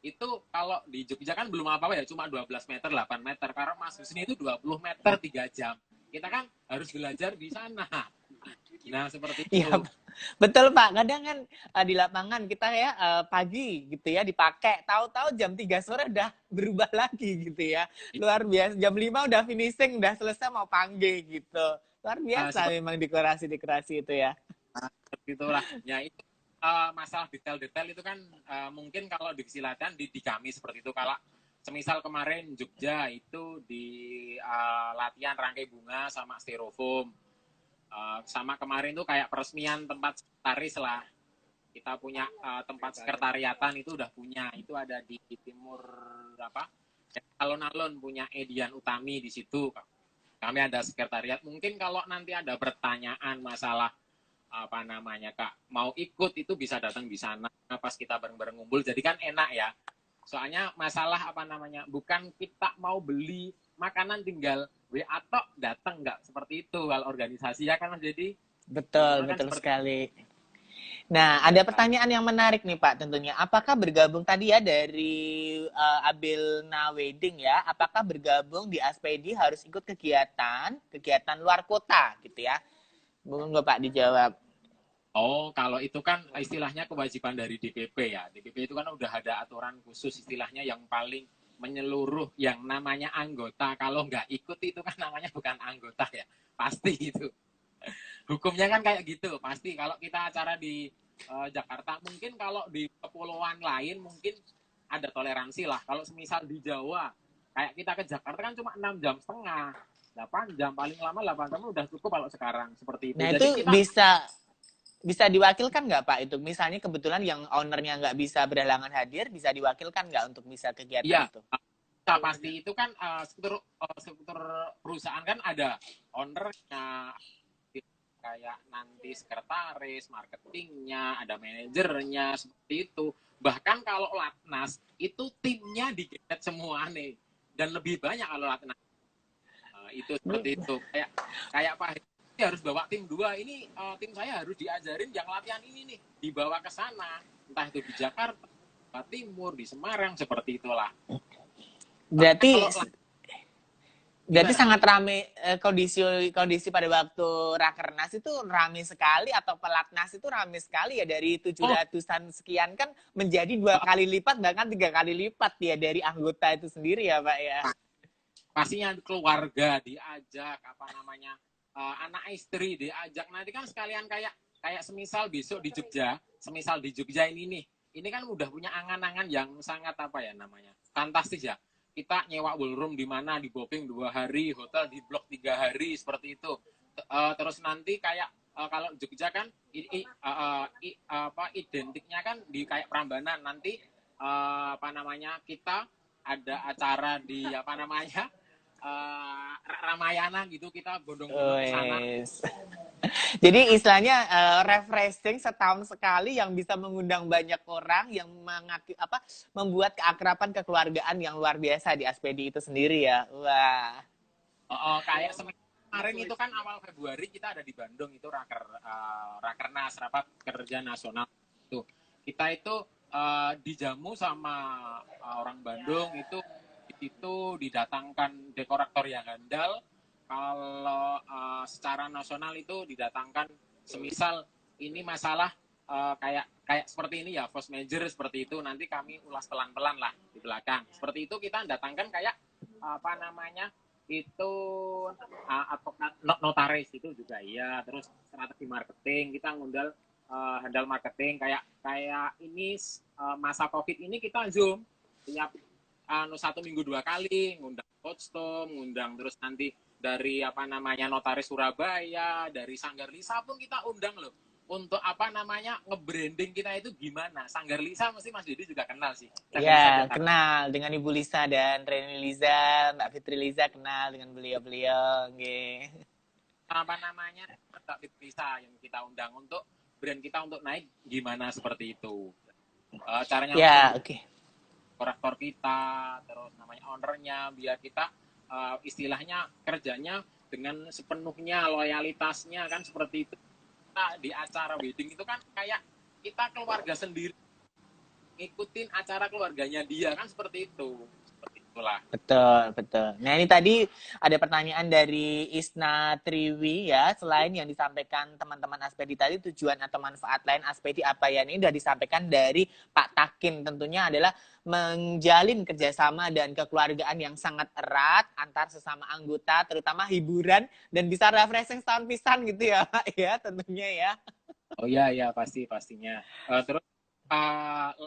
itu kalau di Jogja kan belum apa-apa ya, cuma 12 meter, 8 meter. Karena Mas Husni itu 20 meter 3 jam. Kita kan harus belajar di sana. Nah, seperti itu. Iya, betul Pak. Kadang kan di lapangan kita ya pagi gitu ya dipakai. Tahu-tahu jam 3 sore udah berubah lagi gitu ya. Luar biasa. Jam 5 udah finishing, udah selesai mau panggil gitu. Luar biasa memang dekorasi-dekorasi itu ya. Seperti itulah. Ya itu masalah detail-detail itu kan mungkin kalau disilakan di kami seperti itu. Kalau semisal kemarin Jogja itu di latihan rangkai bunga sama styrofoam. Sama kemarin tuh kayak peresmian tempat sekretaris lah. Kita punya tempat sekretariatan itu udah punya. Itu ada di timur alun-alun, punya Edian Utami di situ. Kami ada sekretariat. Mungkin kalau nanti ada pertanyaan masalah apa namanya Kak mau ikut itu bisa datang di sana pas kita bareng-bareng ngumpul, jadi kan enak ya. Soalnya masalah apa namanya, bukan kita mau beli makanan tinggal WA tok datang, nggak seperti itu kalau organisasi ya kan Mas. Jadi Betul, teman-teman kan betul seperti sekali. Nah, ya ada Kak. pertanyaan yang menarik nih Pak tentunya. Apakah bergabung tadi ya dari Abilna Wedding ya? Apakah bergabung di Aspedi harus ikut kegiatan luar kota gitu ya? Monggo Pak dijawab. Oh, kalau itu kan istilahnya kewajiban dari DPP ya. DPP itu kan udah ada aturan khusus istilahnya yang paling menyeluruh yang namanya anggota. Kalau nggak ikut itu kan namanya bukan anggota ya. Pasti itu. Hukumnya kan kayak gitu. Pasti kalau kita acara di Jakarta, mungkin kalau di kepulauan lain mungkin ada toleransi lah. Kalau semisal di Jawa, kayak kita ke Jakarta kan cuma 6,5 jam. 8 jam, paling lama 8 jam udah cukup kalau sekarang. Seperti itu. Nah, itu Jadi kita bisa diwakilkan nggak Pak itu? Misalnya kebetulan yang ownernya nggak bisa berhalangan hadir, bisa diwakilkan nggak untuk bisa kegiatan iya, itu? pasti itu kan struktur perusahaan kan ada ownernya, kayak nanti sekretaris, marketingnya, ada manajernya, seperti itu. Bahkan kalau Latnas, itu timnya digedet semua nih. Dan lebih banyak kalau Latnas. Itu seperti itu. Kayak Pak Hedi harus bawa tim 2. Ini tim saya harus diajarin yang latihan ini nih. Dibawa ke sana. Entah itu di Jakarta, Jawa Timur, di Semarang, seperti itulah. Berarti Kalau Berarti gimana? sangat rame kondisi pada waktu Rakernas itu rame sekali atau Pelatnas itu rame sekali ya dari Oh, 700-an sekian kan menjadi 2 kali lipat bahkan 3 kali lipat ya dari anggota itu sendiri ya Pak ya. pastinya keluarga diajak, apa namanya, anak istri diajak. Nanti kan sekalian kayak semisal besok di Jogja, semisal di Jogja ini kan udah punya angan-angan yang sangat apa ya namanya, fantastis ya. Kita nyewa ballroom di mana, di booking 2 hari, hotel di blok 3 hari, seperti itu. Terus nanti kayak kalau Jogja kan apa identiknya kan di kayak Prambanan nanti apa namanya kita ada acara di apa namanya Ramayana gitu, kita bondong-bondong ke sana. Wes. Jadi istilahnya refreshing setahun sekali yang bisa mengundang banyak orang yang membuat keakraban kekeluargaan yang luar biasa di Aspedi itu sendiri ya. Wah. Kayak kemarin itu kan awal Februari kita ada di Bandung itu Rakernas, rapat kerja nasional tuh. Kita itu dijamu sama orang Bandung itu didatangkan dekorator yang handal. Kalau secara nasional itu didatangkan semisal ini masalah kayak seperti ini ya, force major seperti itu, nanti kami ulas pelan-pelan lah di belakang. Seperti itu kita datangkan kayak apa namanya itu advokat notaris itu juga iya, terus strategi marketing kita ngundal handal marketing kayak ini masa Covid ini kita Zoom tiap 1 minggu 2 kali ngundang coach Tom, ngundang terus nanti dari apa namanya notaris Surabaya, dari Sanggar Lisa pun kita undang loh. Untuk apa namanya nge-branding kita itu gimana? Sanggar Lisa mesti Mas Didi juga kenal sih. Ya, kenal dengan Ibu Lisa dan Reni Liza, Mbak Fitri Liza kenal dengan beliau-beliau. Okay. Apa namanya Mbak Fitri Liza yang kita undang untuk brand kita untuk naik gimana seperti itu. Caranya ya, oke. Korektor kita, terus namanya ownernya, biar kita istilahnya kerjanya dengan sepenuhnya, loyalitasnya kan seperti itu. Kita di acara wedding itu kan kayak kita keluarga sendiri ngikutin acara keluarganya dia kan seperti itu. Seperti itulah. Betul. Nah ini tadi ada pertanyaan dari Isna Triwi ya. Selain yang disampaikan teman-teman Aspedi tadi, tujuan atau manfaat lain Aspedi apa ya, ini sudah disampaikan dari Pak Takin. Tentunya adalah menjalin kerjasama dan kekeluargaan yang sangat erat antar sesama anggota, terutama hiburan dan bisa refreshing setahun pisan gitu ya Pak ya, tentunya ya. Oh ya pastinya. Terus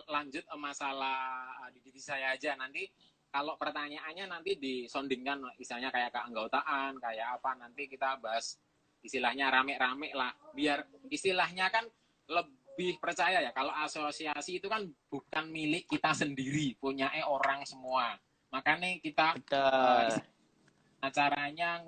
lanjut masalah di divisi saya aja nanti. Kalau pertanyaannya nanti disondingkan misalnya kayak keanggotaan, kayak apa, nanti kita bahas istilahnya rame-rame lah. Biar istilahnya kan lebih percaya ya, kalau asosiasi itu kan bukan milik kita sendiri, punya orang semua. Makanya kita acaranya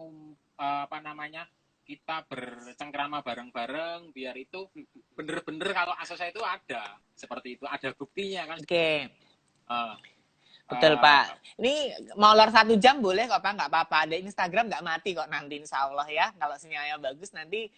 apa namanya kita bercengkrama bareng-bareng biar itu bener-bener kalau asosiasi itu ada seperti itu, ada buktinya kan. Oke. Uh, Betul uh, Pak. Ini molor 1 jam boleh kok Pak, nggak apa-apa. Ada Instagram nggak mati kok nanti insya Allah ya. Kalau sinyalnya bagus nanti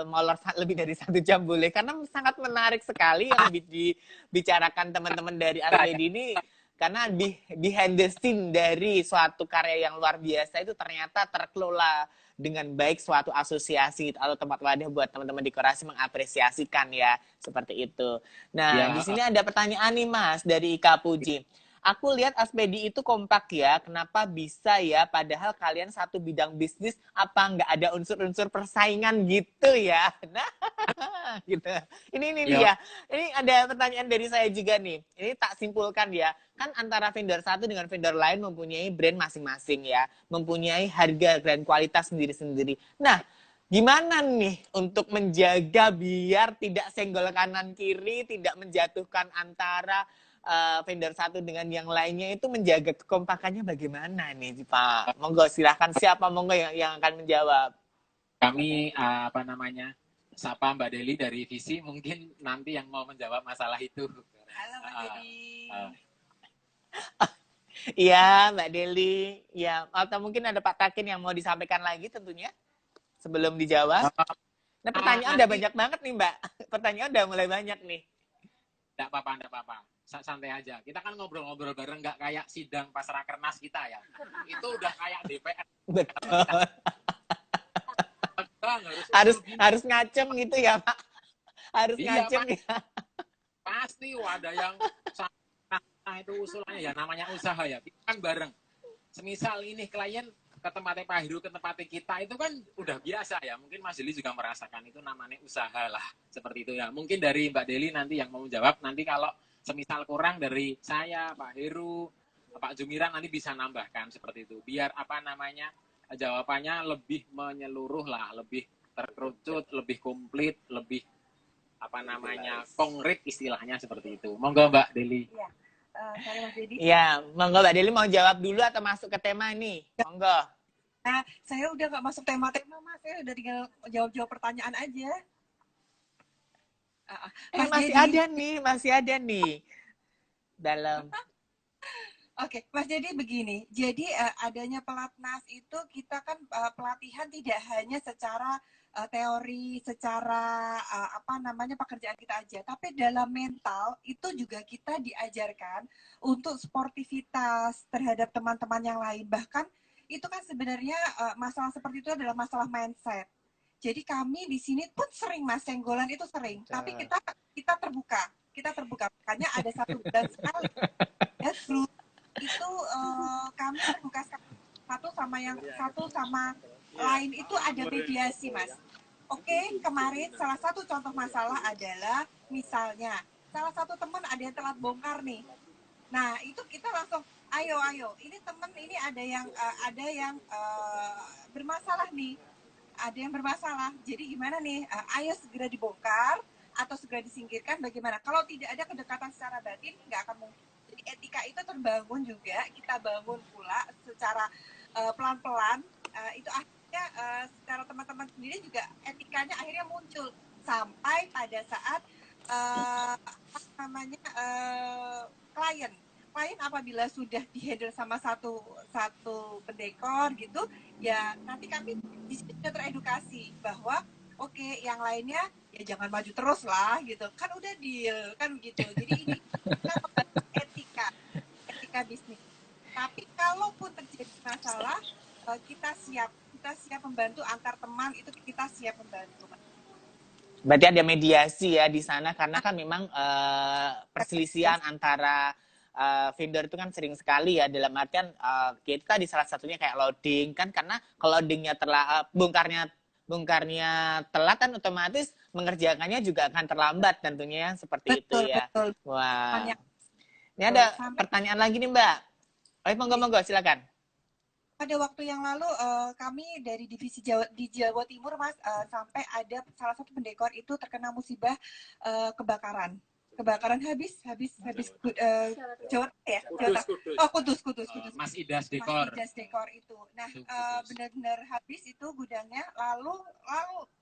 molor lebih dari 1 jam boleh. Karena sangat menarik sekali yang dibicarakan teman-teman dari Aspedi ini. Karena behind the scene dari suatu karya yang luar biasa itu ternyata terkelola dengan baik suatu asosiasi atau tempat wadah buat teman-teman dekorasi mengapresiasikan ya. Seperti itu. Nah, di sini ada pertanyaan nih Mas dari Ika Puji. Aku lihat Aspedi itu kompak ya, kenapa bisa ya, padahal kalian satu bidang bisnis, apa nggak ada unsur-unsur persaingan gitu ya? Nah, gitu. Ini dia. Ini ada pertanyaan dari saya juga nih. Ini tak simpulkan ya, kan antara vendor satu dengan vendor lain mempunyai brand masing-masing ya, mempunyai harga dan kualitas sendiri-sendiri. Nah, gimana nih untuk menjaga biar tidak senggol kanan kiri, tidak menjatuhkan antara vendor satu dengan yang lainnya itu menjaga kekompakannya bagaimana nih Pak? Monggo silahkan siapa monggo yang akan menjawab. Kami sapa Mbak Deli dari Visi mungkin nanti yang mau menjawab masalah itu. Halo Mbak Deli. Iya Mbak Deli, ya atau mungkin ada Pak Takin yang mau disampaikan lagi tentunya sebelum dijawab. Nah pertanyaan udah banyak banget nih Mbak, pertanyaan udah mulai banyak nih. Enggak apa-apa. Santai aja. Kita kan ngobrol-ngobrol bareng, nggak kayak sidang pas rakernas kita ya. Itu udah kayak DPR. Betul. harus ngacem gitu ya Pak. Harus ngacem ya. Pasti ada yang itu usulannya ya namanya usaha ya. Kita kan bareng. Semisal ini klien ke tempatnya Pak Heru, ke tempatnya kita itu kan udah biasa ya. Mungkin Mas Deli juga merasakan itu namanya usaha lah. Seperti itu ya. Mungkin dari Mbak Deli nanti yang mau menjawab. Nanti kalau semisal kurang dari saya, Pak Heru, Pak Jumiran nanti bisa nambahkan seperti itu. Biar jawabannya lebih menyeluruh lah, lebih terkerucut, lebih komplit, lebih konkret istilahnya seperti itu. Monggo Mbak Deli. Iya. Saya Mas Dedi. Iya, monggo Mbak Deli mau jawab dulu atau masuk ke tema nih? Monggo. Nah, saya udah nggak masuk tema-tema Mas, saya udah tinggal jawab-jawab pertanyaan aja. Masih ada nih dalam. Oke, Mas Dedi begini. Jadi adanya pelatnas itu kita kan pelatihan tidak hanya secara teori, secara pekerjaan kita aja, tapi dalam mental itu juga kita diajarkan untuk sportivitas terhadap teman-teman yang lain. Bahkan itu kan sebenarnya masalah seperti itu adalah masalah mindset. Jadi kami di sini pun sering Mas senggolan itu sering, tapi kita terbuka. Makanya ada 1 bulan sekali ya grup itu kami terbuka satu sama lain itu ada mediasi Mas. Oke, kemarin salah satu contoh masalah adalah misalnya salah satu teman ada yang telat bongkar nih. Nah itu kita langsung ayo ini teman ini ada yang bermasalah nih. Ada yang bermasalah, jadi gimana nih? Ayo segera dibongkar atau segera disingkirkan. Bagaimana? Kalau tidak ada kedekatan secara batin, nggak akan mungkin. Jadi etika itu terbangun juga, kita bangun pula secara pelan-pelan. Itu akhirnya secara teman-teman sendiri juga etikanya akhirnya muncul sampai pada saat klien apabila sudah dihandle sama satu pendekor gitu, ya nanti kami di sini sudah teredukasi bahwa oke, yang lainnya ya jangan maju terus lah gitu, kan udah deal kan gitu. Jadi ini kita etika bisnis. Tapi kalaupun terjadi masalah, kita siap membantu antar teman, itu kita siap membantu. Berarti ada mediasi ya di sana karena kan memang perselisihan antara vendor itu kan sering sekali ya, dalam artian kita di salah satunya kayak loading kan, karena kalau loadingnya bongkarnya telat kan otomatis mengerjakannya juga akan terlambat tentunya seperti itu ya. Betul. Wah. Ini ada pertanyaan lagi nih Mbak. Monggo silakan. Pada waktu yang lalu kami dari divisi di Jawa Timur Mas, sampai ada salah satu pendekor itu terkena musibah kebakaran. kebakaran habis Jawa Tengah ya, Kudus, Kudus. oh Kudus. Mas Idas Mas Dekor. Idas Dekor itu. Nah, Itu Kudus. benar-benar habis itu gudangnya. Lalu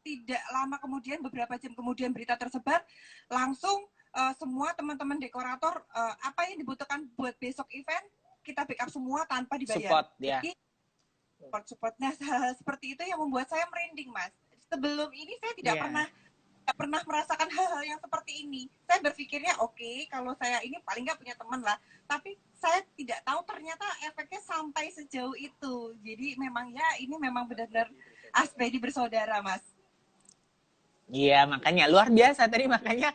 tidak lama kemudian, beberapa jam kemudian berita tersebar, langsung semua teman-teman dekorator apa yang dibutuhkan buat besok event kita backup semua tanpa dibayar. Support ya. Jadi support. Nah, hal seperti itu yang membuat saya merinding, Mas. Sebelum ini saya tidak pernah merasakan hal-hal yang seperti ini. Saya berpikirnya oke, kalau saya ini paling nggak punya teman lah. Tapi saya tidak tahu ternyata efeknya sampai sejauh itu. Jadi memang ya ini memang benar-benar Aspedi bersaudara, Mas. Iya, makanya luar biasa tadi, makanya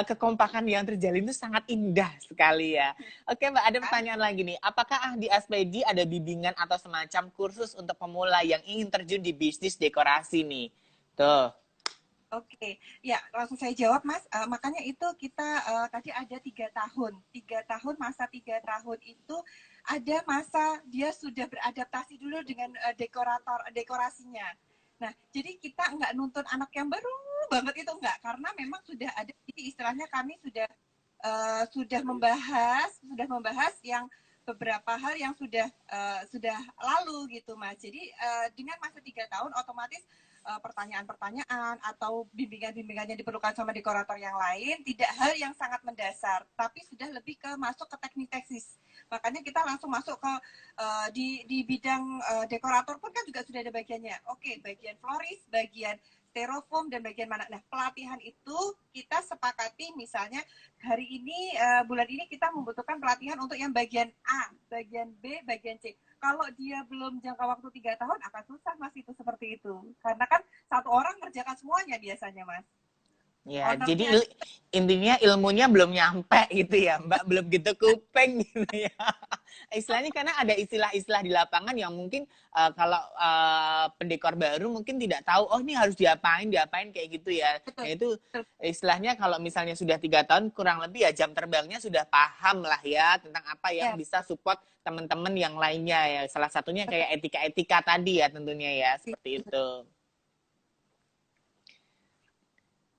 kekompakan yang terjalin itu sangat indah sekali ya. Oke Mbak, ada pertanyaan lagi nih. Apakah di Aspedi ada bimbingan atau semacam kursus untuk pemula yang ingin terjun di bisnis dekorasi nih? Tuh. Oke, ya langsung saya jawab Mas. Makanya itu kita tadi ada 3 tahun. 3 tahun, masa 3 tahun itu ada masa dia sudah beradaptasi dulu dengan dekorasinya. Nah, jadi kita nggak nuntun anak yang baru banget itu nggak, karena memang sudah ada, jadi istilahnya kami sudah membahas yang beberapa hal yang sudah lalu gitu Mas. Jadi dengan masa 3 tahun otomatis pertanyaan-pertanyaan atau bimbingan-bimbingan yang diperlukan sama dekorator yang lain tidak hal yang sangat mendasar, tapi sudah lebih ke masuk ke teknis. Makanya kita langsung masuk ke di bidang dekorator pun kan juga sudah ada bagiannya. Oke, bagian floris, bagian styrofoam, dan bagian mana. Nah, pelatihan itu kita sepakati misalnya hari ini, bulan ini kita membutuhkan pelatihan untuk yang bagian A, bagian B, bagian C. Kalau dia belum jangka waktu 3 tahun, akan susah Mas itu seperti itu. Karena kan satu orang ngerjakan semuanya biasanya Mas. Ya, jadi intinya ilmunya belum nyampe gitu ya Mbak, belum gitu kuping gitu ya. Istilahnya karena ada istilah-istilah di lapangan yang mungkin kalau pendekor baru mungkin tidak tahu, oh ini harus diapain kayak gitu ya. Nah itu istilahnya kalau misalnya sudah 3 tahun kurang lebih ya jam terbangnya sudah paham lah ya tentang apa yang bisa support teman-teman yang lainnya ya. Salah satunya kayak etika-etika tadi ya tentunya ya, seperti itu.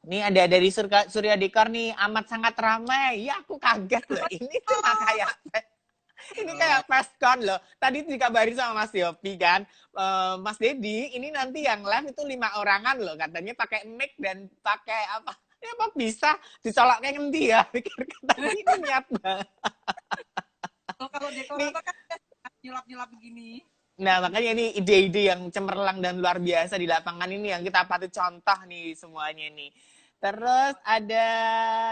Ini ada dari Surya Dekor nih, amat sangat ramai. Ya aku kaget loh, ini tuh kayak preskon loh. Tadi dikabarin sama Mas Yopi kan, Mas Dedi, ini nanti yang live itu 5 orangan loh, katanya pakai mic dan pakai apa? Ya apa bisa dicolok kayak ngendi ya? Pikir tadi ini niat banget. Kalau dekorator kan nyulap-nyulap begini. Nah, makanya ini ide-ide yang cemerlang dan luar biasa di lapangan ini yang kita patut contoh nih semuanya nih. Terus ada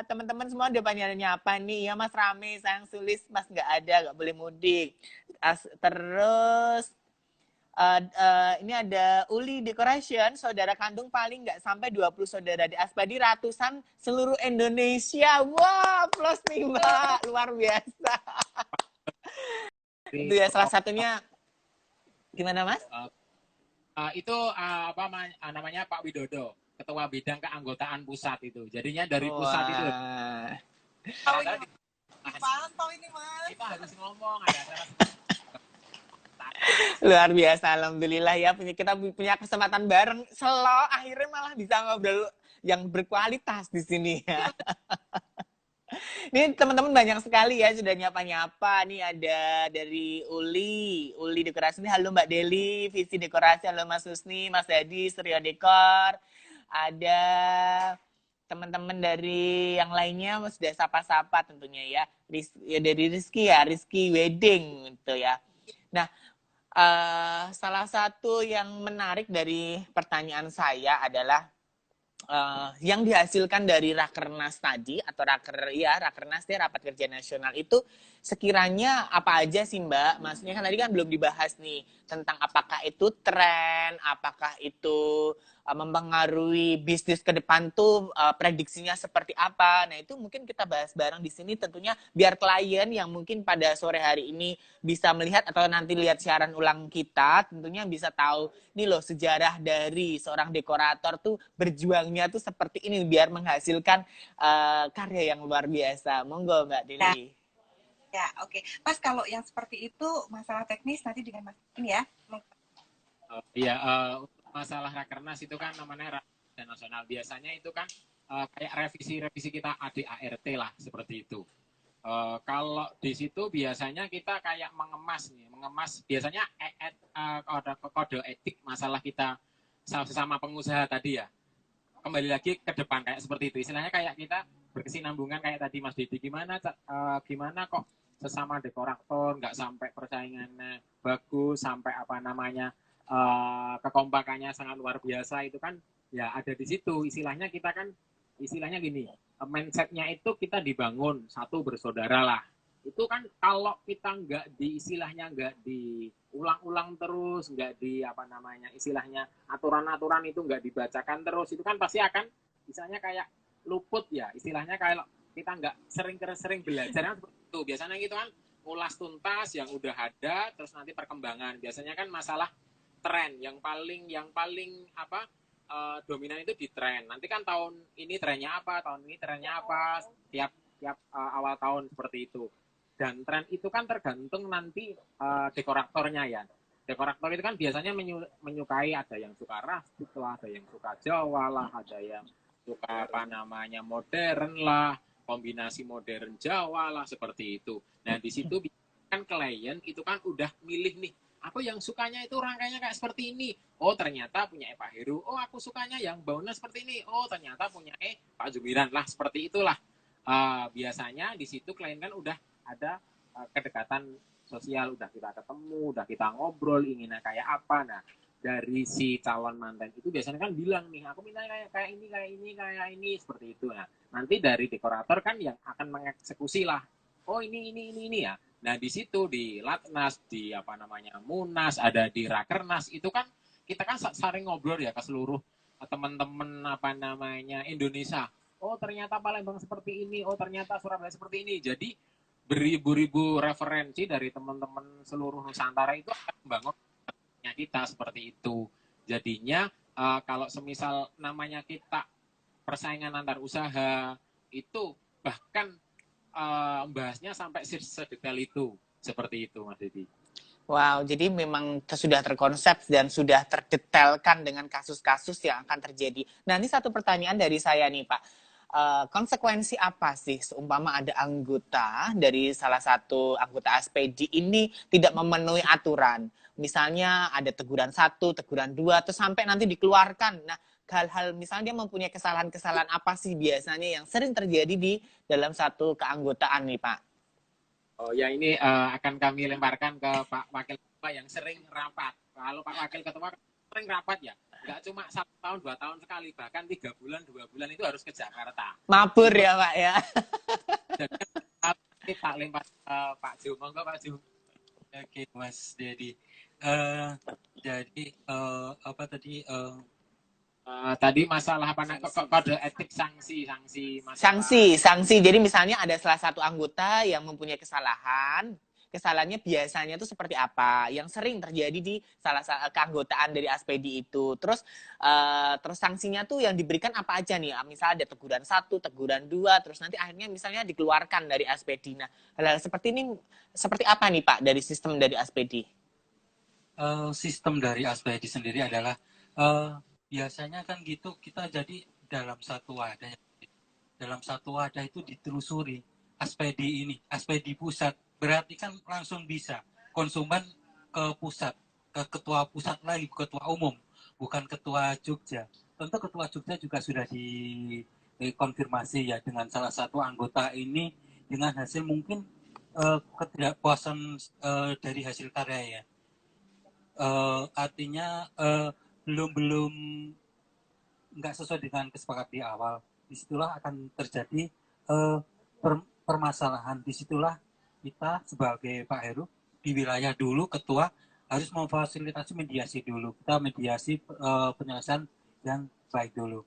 teman-teman semua udah nanya apa nih? Ya Mas rame, sayang Sulis Mas nggak ada, nggak boleh mudik. Terus ini ada Uli Decoration, saudara kandung paling nggak sampai 20 saudara di Aspedi, ratusan seluruh Indonesia. Wah, plus nih Mbak, luar biasa. Itu ya salah satunya. Gimana Mas? Itu apa namanya Pak Widodo, Ketua Bidang Keanggotaan Pusat itu. Jadinya dari pusat itu. Pantau ini Mas. Kita harus ngomong ada acara. Luar biasa, alhamdulillah ya kita punya kesempatan bareng. Akhirnya malah bisa ngobrol yang berkualitas di sini ya. Ini teman-teman banyak sekali ya sudah nyapa-nyapa. Nih ada dari Uli Dekorasi. Halo Mbak Deli, Visi Dekorasi. Halo Mas Husni, Mas Dadi, Surya Dekor. Ada teman-teman dari yang lainnya sudah sapa-sapa tentunya ya. Dari Rizky Wedding gitu ya. Nah, salah satu yang menarik dari pertanyaan saya adalah yang dihasilkan dari Rakernas tadi atau Rakernas Rapat Kerja Nasional itu sekiranya apa aja sih Mbak? Maksudnya kan tadi kan belum dibahas nih tentang apakah itu tren, apakah itu mempengaruhi bisnis ke depan tuh prediksinya seperti apa. Nah, itu mungkin kita bahas bareng di sini tentunya biar klien yang mungkin pada sore hari ini bisa melihat atau nanti lihat siaran ulang kita tentunya bisa tahu nih loh sejarah dari seorang dekorator tuh berjuangnya tuh seperti ini biar menghasilkan karya yang luar biasa. Monggo Mbak Deli. Ya, oke. Mas, kalau yang seperti itu masalah teknis nanti dengan Mas ini ya. Iya, masalah Rakernas itu kan namanya Rakernas Nasional. Biasanya itu kan kayak revisi kita ADART lah seperti itu. Kalau di situ biasanya kita kayak mengemas biasanya kode etik masalah kita sesama pengusaha tadi ya. Kembali lagi ke depan kayak seperti itu. Istilahnya kayak kita berkesinambungan kayak tadi Mas Didi, gimana kok sesama dekorator nggak sampai persaingannya bagus, sampai apa namanya kekompakannya sangat luar biasa, itu kan ya ada di situ. Istilahnya gini, mindsetnya itu kita dibangun satu bersaudara lah. Itu kan kalau kita nggak diulang-ulang terus, nggak di apa namanya istilahnya aturan-aturan itu nggak dibacakan terus, itu kan pasti akan misalnya kayak luput ya, istilahnya kalau kita nggak sering belajar kan seperti itu. Biasanya gitu kan ulas tuntas yang udah ada, terus nanti perkembangan. Biasanya kan masalah tren yang paling apa dominan itu di tren. Nanti kan tahun ini trennya apa, tiap awal tahun seperti itu. Dan tren itu kan tergantung nanti dekoratornya ya. Dekorator itu kan biasanya menyukai, ada yang suka rustic lah, ada yang suka Jawa lah, ada yang suka apa namanya modern lah, kombinasi modern Jawa lah, seperti itu. Nah di situ kan klien itu kan udah milih nih, aku yang sukanya itu rangkainya kayak seperti ini. Oh ternyata punya Pak Heru. Oh aku sukanya yang baunya seperti ini. Oh ternyata punya Pak Jumiran lah, seperti itulah. Biasanya di situ klien kan udah ada kedekatan sosial, udah kita ketemu, udah kita ngobrol inginnya kayak apa. Nah dari si calon mantan itu biasanya kan bilang nih, aku minta kayak ini seperti itu. Nah nanti dari dekorator kan yang akan mengeksekusi lah. Oh ini ya. Nah di situ di Latnas, di apa namanya Munas, ada di Rakernas, itu kan kita kan saling ngobrol ya ke seluruh teman-teman apa namanya Indonesia. Oh ternyata Palembang seperti ini, oh ternyata Surabaya seperti ini. Jadi beribu-ribu referensi dari teman-teman seluruh Nusantara itu akan membangun kita seperti itu. Jadinya kalau semisal namanya kita persaingan antar usaha itu bahkan membahasnya sampai sedetail itu, seperti itu Mas Dedi. Wow, jadi memang sudah terkonsep dan sudah terdetailkan dengan kasus-kasus yang akan terjadi. Nah, ini satu pertanyaan dari saya nih, Pak. Konsekuensi apa sih seumpama ada anggota dari salah satu anggota SPD ini tidak memenuhi aturan? Misalnya ada teguran 1, teguran 2, terus sampai nanti dikeluarkan. Nah, hal-hal misalnya dia mempunyai kesalahan-kesalahan apa sih biasanya yang sering terjadi di dalam satu keanggotaan nih, Pak? Oh ya, ini akan kami lemparkan ke Pak Wakil Ketua yang sering rapat. Kalau Pak Wakil Ketua sering rapat ya, nggak cuma 1 tahun 2 tahun sekali, bahkan 3 bulan 2 bulan itu harus ke Jakarta. Mabur ya Pak ya. Jadi Pak lempar Pak Ju, monggo Pak Ju. Oke Mas Dedi. Jadi apa tadi? Tadi masalah apa kode etik sanksi masalah. Sanksi. Jadi misalnya ada salah satu anggota yang mempunyai kesalahannya biasanya itu seperti apa yang sering terjadi di salah satu keanggotaan dari SPD itu. Terus sanksinya tuh yang diberikan apa aja nih? Misalnya ada teguran 1, teguran 2, terus nanti akhirnya misalnya dikeluarkan dari SPD. Nah, hal-hal seperti ini seperti apa nih Pak dari sistem dari SPD? Sistem dari SPD sendiri adalah biasanya kan gitu, kita jadi dalam satu wadah itu ditelusuri SPD pusat, berarti kan langsung bisa konsumen ke pusat, ke ketua pusat lagi, ketua umum, bukan ketua Jogja. Tentu ketua Jogja juga sudah dikonfirmasi ya dengan salah satu anggota ini dengan hasil mungkin ketidakpuasan dari hasil karya ya. Artinya belum nggak sesuai dengan kesepakatan di awal. Disitulah akan terjadi permasalahan. Disitulah kita sebagai Pak Heru di wilayah dulu ketua harus memfasilitasi mediasi dulu. Kita mediasi penyelesaian yang baik dulu.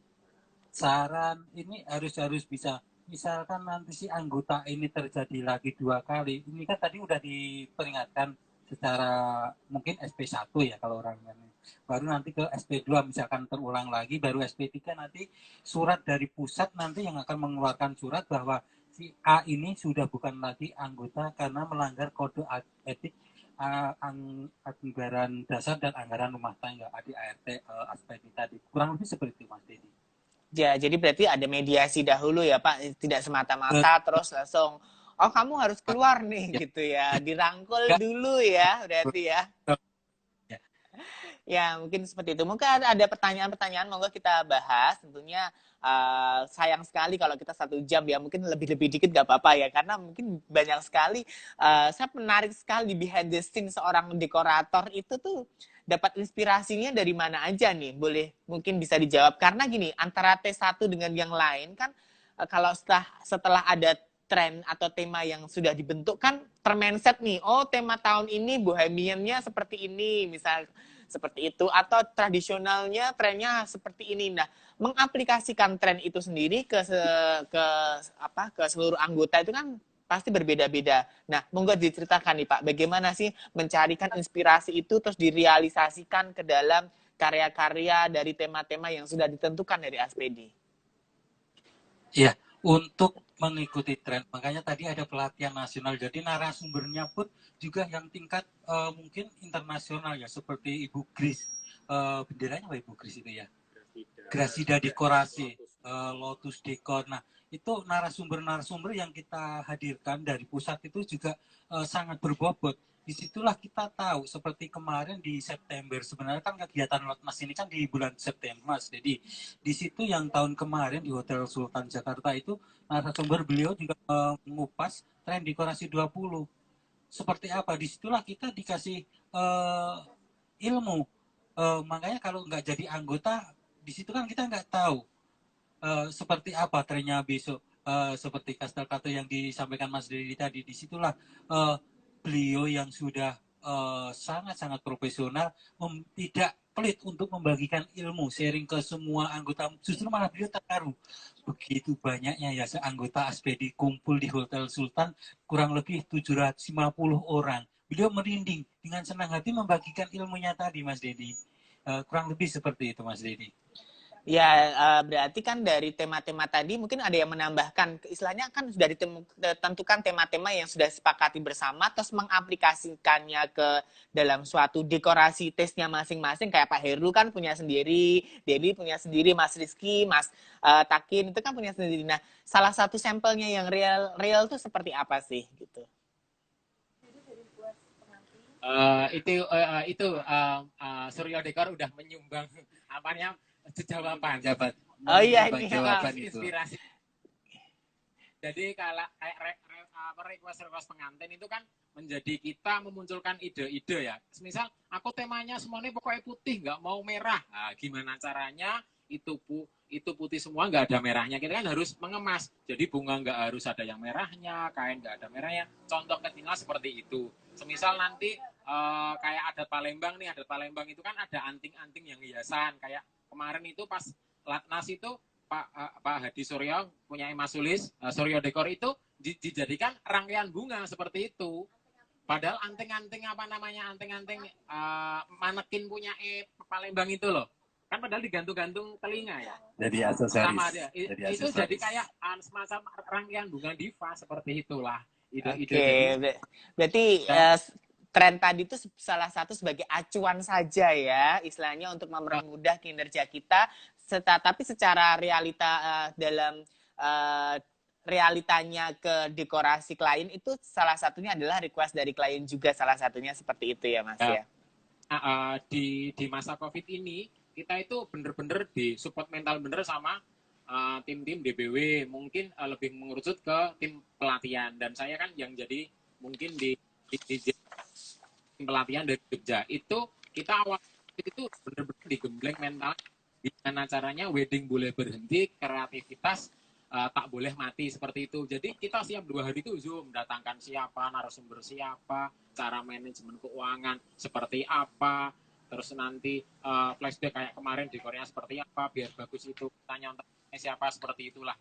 Saran ini harus bisa. Misalkan nanti si anggota ini terjadi lagi 2 kali, ini kan tadi udah diperingatkan secara mungkin SP1 ya kalau orang ini. Baru nanti ke SP2 misalkan terulang lagi, baru SP3 nanti surat dari pusat nanti yang akan mengeluarkan surat bahwa si A ini sudah bukan lagi anggota karena melanggar kode etik anggaran dasar dan anggaran rumah tangga ADART SPD tadi. Kurang lebih seperti itu Mas Dedi. Ya, jadi berarti ada mediasi dahulu ya Pak, tidak semata-mata terus langsung, oh kamu harus keluar nih Ya, gitu ya, dirangkul enggak. dulu ya berarti ya. Ya, Ya, mungkin seperti itu. Mungkin ada pertanyaan-pertanyaan, monggo kita bahas. Tentunya sayang sekali kalau kita 1 jam ya, mungkin lebih-lebih dikit gak apa-apa ya, karena mungkin banyak sekali. Saya menarik sekali behind the scene seorang dekorator itu tuh dapat inspirasinya dari mana aja nih? Boleh mungkin bisa dijawab. Karena gini, antara T1 dengan yang lain kan, kalau setelah ada tren atau tema yang sudah dibentuk kan termindset nih, oh tema tahun ini bohemiannya seperti ini, misal seperti itu, atau tradisionalnya trennya seperti ini. Nah, mengaplikasikan tren itu sendiri ke seluruh anggota itu kan pasti berbeda-beda. Nah, monggo diceritakan nih Pak, bagaimana sih mencarikan inspirasi itu terus direalisasikan ke dalam karya-karya dari tema-tema yang sudah ditentukan dari Aspedi. iya, untuk mengikuti tren, makanya tadi ada pelatihan nasional. Jadi narasumbernya pun juga yang tingkat mungkin internasional ya, seperti Ibu Grace. Benderanya apa Ibu Grace itu ya? Grasida Dekorasi, Lotus Dekor. Nah, itu narasumber-narasumber yang kita hadirkan dari pusat itu juga sangat berbobot. Disitulah kita tahu, seperti kemarin di September, sebenarnya kan kegiatan Lotmas ini kan di bulan September, Mas. Jadi di situ yang tahun kemarin di Hotel Sultan Jakarta itu, narasumber beliau juga mengupas tren dekorasi 20. Seperti apa? Disitulah kita dikasih ilmu. Makanya kalau nggak jadi anggota, di situ kan kita nggak tahu seperti apa trennya besok. Seperti Kastel Kato yang disampaikan Mas Dedi tadi, disitulah beliau yang sudah sangat-sangat profesional, tidak pelit untuk membagikan ilmu, sharing ke semua anggota. Justru malah beliau terharu. Begitu banyaknya ya anggota Aspedi kumpul di Hotel Sultan, kurang lebih 750 orang. Beliau merinding dengan senang hati membagikan ilmunya tadi, Mas Dedi. Kurang lebih seperti itu, Mas Dedi. Ya, berarti kan dari tema-tema tadi mungkin ada yang menambahkan, istilahnya kan sudah ditentukan tema-tema yang sudah disepakati bersama, terus mengaplikasikannya ke dalam suatu dekorasi taste-nya masing-masing, kayak Pak Heru kan punya sendiri, Dedi punya sendiri, Mas Rizky, Mas Takin itu kan punya sendiri. Nah, salah satu sampelnya yang real tuh seperti apa sih gitu? Suryo Dekor udah menyumbang apanya jawaban. Oh iya, ini jawaban itu. Inspirasi. Jadi kalau request pengantin itu kan menjadi kita memunculkan ide-ide ya. Misal aku temanya semuanya pokoknya putih, nggak mau merah. Nah, gimana caranya itu putih semua, nggak ada merahnya. Kita kan harus mengemas. Jadi bunga nggak harus ada yang merahnya, kain nggak ada merahnya. Contoh kecilnya seperti itu. Semisal nanti kayak adat Palembang nih, adat Palembang itu kan ada anting-anting yang hiasan. Kayak kemarin itu pas Latnas itu Pak Hadi Suryo punya Mas Sulis, Suryo Dekor itu dijadikan rangkaian bunga seperti itu. Padahal anting-anting anting-anting manekin punya Palembang itu loh. Kan padahal digantung-gantung telinga ya. Jadi aksesoris. Sama dia. Itu jadi kayak semacam rangkaian bunga diva seperti itulah. Oke, berarti tren tadi itu salah satu sebagai acuan saja ya, istilahnya untuk mempermudah kinerja kita, tapi secara realita dalam realitanya ke dekorasi klien itu salah satunya adalah request dari klien juga, salah satunya seperti itu ya Mas ya. Di masa COVID ini kita itu bener-bener disupport mental bener sama tim-tim DBW, mungkin lebih mengerucut ke tim pelatihan, dan saya kan yang jadi mungkin di tim pelatihan dari Jogja itu kita awal itu bener-bener digembleng mental. Gimana caranya wedding boleh berhenti, kreativitas tak boleh mati seperti itu. Jadi kita siap 2 hari itu Zoom, datangkan siapa, narasumber siapa, cara manajemen keuangan seperti apa, terus nanti flashback kayak kemarin dekornya seperti apa, biar bagus itu kita nyontek siapa, seperti itulah.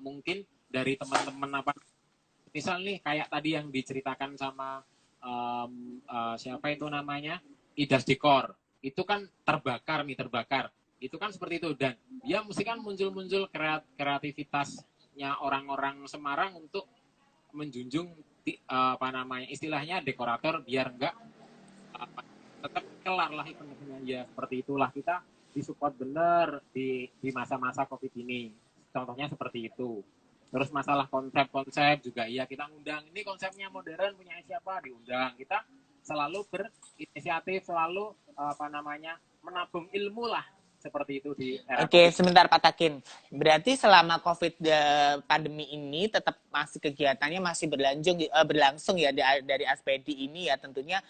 Mungkin dari teman-teman apa, misal nih kayak tadi yang diceritakan sama siapa itu namanya, Idas Dekor, itu kan terbakar. Itu kan seperti itu, dan dia mesti kan muncul kreativitasnya orang-orang Semarang untuk menjunjung istilahnya dekorator biar enggak tetap kelar lah eventnya ya, seperti itulah. Kita disupport bener di masa-masa COVID ini. Contohnya seperti itu. Terus masalah konsep-konsep juga, iya kita ngundang, ini konsepnya modern, punya siapa, diundang. Kita selalu berinisiatif, selalu menabung ilmu lah, seperti itu di era Oke, COVID. sebentar Pak Takin. Berarti selama COVID pandemi ini tetap masih kegiatannya masih berlangsung ya dari Aspedi ini ya, tentunya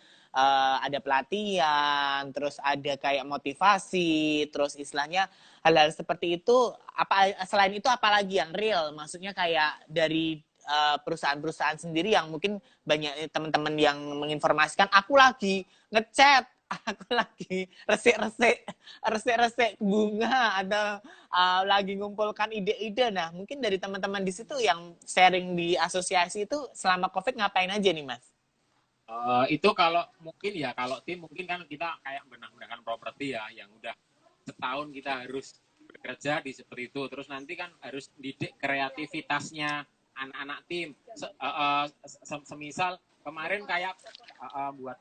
ada pelatihan, terus ada kayak motivasi, terus istilahnya hal-hal seperti itu. Apa selain itu apalagi yang real? Maksudnya kayak dari perusahaan-perusahaan sendiri yang mungkin banyak teman-teman yang menginformasikan, aku lagi ngechat, aku lagi resik bunga, atau lagi ngumpulkan ide-ide. Nah, mungkin dari teman-teman di situ yang sharing di asosiasi itu selama COVID ngapain aja nih, Mas? Itu kalau mungkin ya, kalau tim mungkin kan kita kayak benang-benangkan properti ya, yang udah setahun kita harus bekerja di seperti itu. Terus nanti kan harus didik kreativitasnya anak-anak tim. Semisal kemarin kayak buat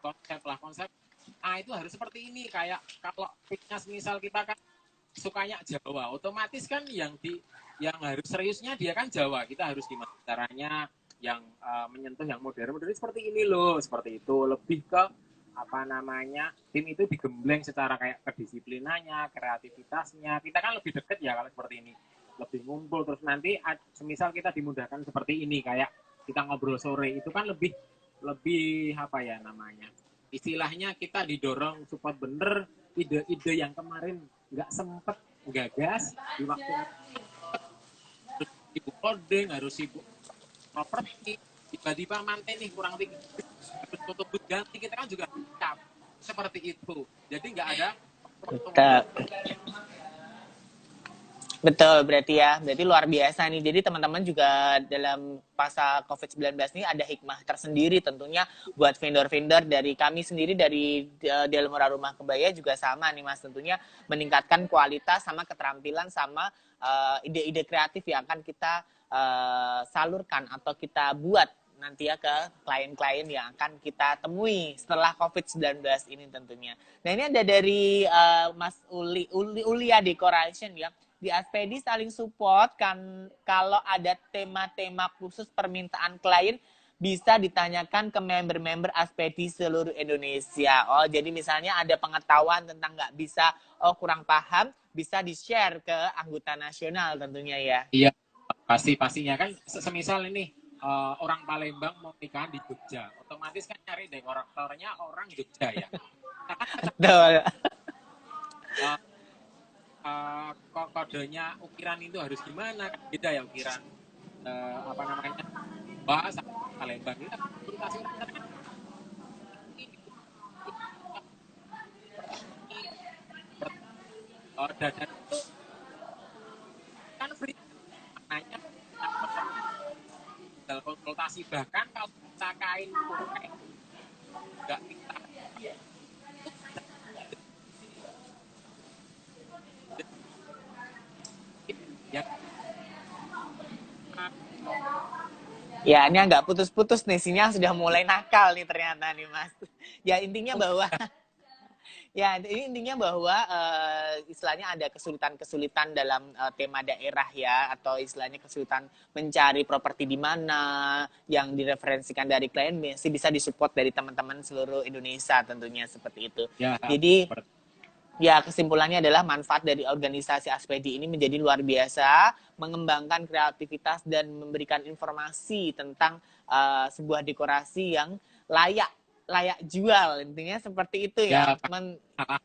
konsep, itu harus seperti ini. Kayak kalau pitchnya semisal kita kan sukanya Jawa, otomatis kan yang harus seriusnya dia kan Jawa. Kita harus gimana caranya yang menyentuh yang modern seperti ini loh, seperti itu. Lebih ke tim itu digembleng secara kayak kedisiplinannya, kreativitasnya. Kita kan lebih deket ya kalau seperti ini, lebih ngumpul. Terus nanti semisal kita dimudahkan seperti ini, kayak kita ngobrol sore, itu kan lebih istilahnya kita didorong support bener, ide-ide yang kemarin nggak sempet gagas di waktu harus sibuk coding, harus sibuk properti, tiba-tiba manten nih kurang tinggi, harus tutup ganti, kita kan juga cap seperti itu. Jadi nggak ada Betul, berarti luar biasa nih. Jadi teman-teman juga dalam masa COVID-19 ini ada hikmah tersendiri tentunya buat vendor-vendor. Dari kami sendiri dari Delmora Rumah Kebaya juga sama nih Mas, tentunya meningkatkan kualitas sama keterampilan sama ide-ide kreatif yang akan kita salurkan atau kita buat nanti ya ke klien-klien yang akan kita temui setelah COVID-19 ini tentunya. Nah, ini ada dari Mas Ulia Decoration ya. Di Aspedi saling support kan, kalau ada tema-tema khusus permintaan klien bisa ditanyakan ke member-member Aspedi seluruh Indonesia. Oh, jadi misalnya ada pengetahuan tentang nggak bisa, kurang paham, bisa di-share ke anggota nasional tentunya ya. Iya, pastinya kan semisal ini orang Palembang mau nikahan di Jogja, otomatis kan nyari dekoratornya orang Jogja ya. Betul. Kodenya ukiran itu harus gimana, kan beda ya ukiran bahasa Palembang itu konsultasi dan itu kan free, makanya dalam konsultasi, bahkan kalau kita kain nggak kita Ya, ini agak putus-putus nih, sinyal sudah mulai nakal nih ternyata nih Mas. Ya intinya bahwa istilahnya ada kesulitan-kesulitan dalam tema daerah ya, atau istilahnya kesulitan mencari properti di mana yang direferensikan dari klien masih bisa disupport dari teman-teman seluruh Indonesia tentunya seperti itu. ya, Jadi ya, kesimpulannya adalah manfaat dari organisasi Aspedi ini menjadi luar biasa, mengembangkan kreativitas dan memberikan informasi tentang sebuah dekorasi yang layak jual, intinya seperti itu ya.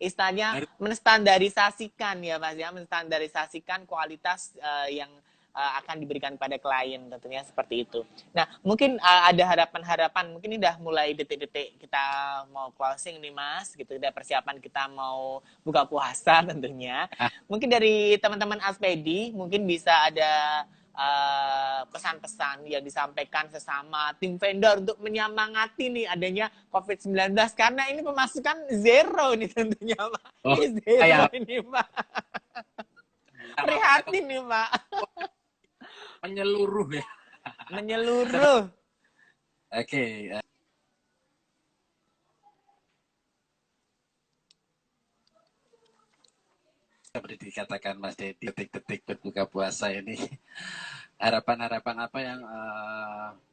Istilahnya menstandarisasikan ya Mas ya, menstandarisasikan kualitas yang akan diberikan pada klien, tentunya seperti itu. Nah, mungkin ada harapan-harapan, mungkin ini udah mulai detik-detik kita mau closing nih Mas, gitu, udah persiapan kita mau buka puasa tentunya. Mungkin dari teman-teman Aspedi, mungkin bisa ada pesan-pesan yang disampaikan sesama tim vendor untuk menyemangati nih adanya COVID-19, karena ini pemasukan zero nih tentunya Pak. Zero ini Pak. Prihatin nih Pak. Menyeluruh ya. Menyeluruh. Oke. seperti dikatakan Mas Dedi, detik-detik berbuka puasa ini, harapan-harapan apa yang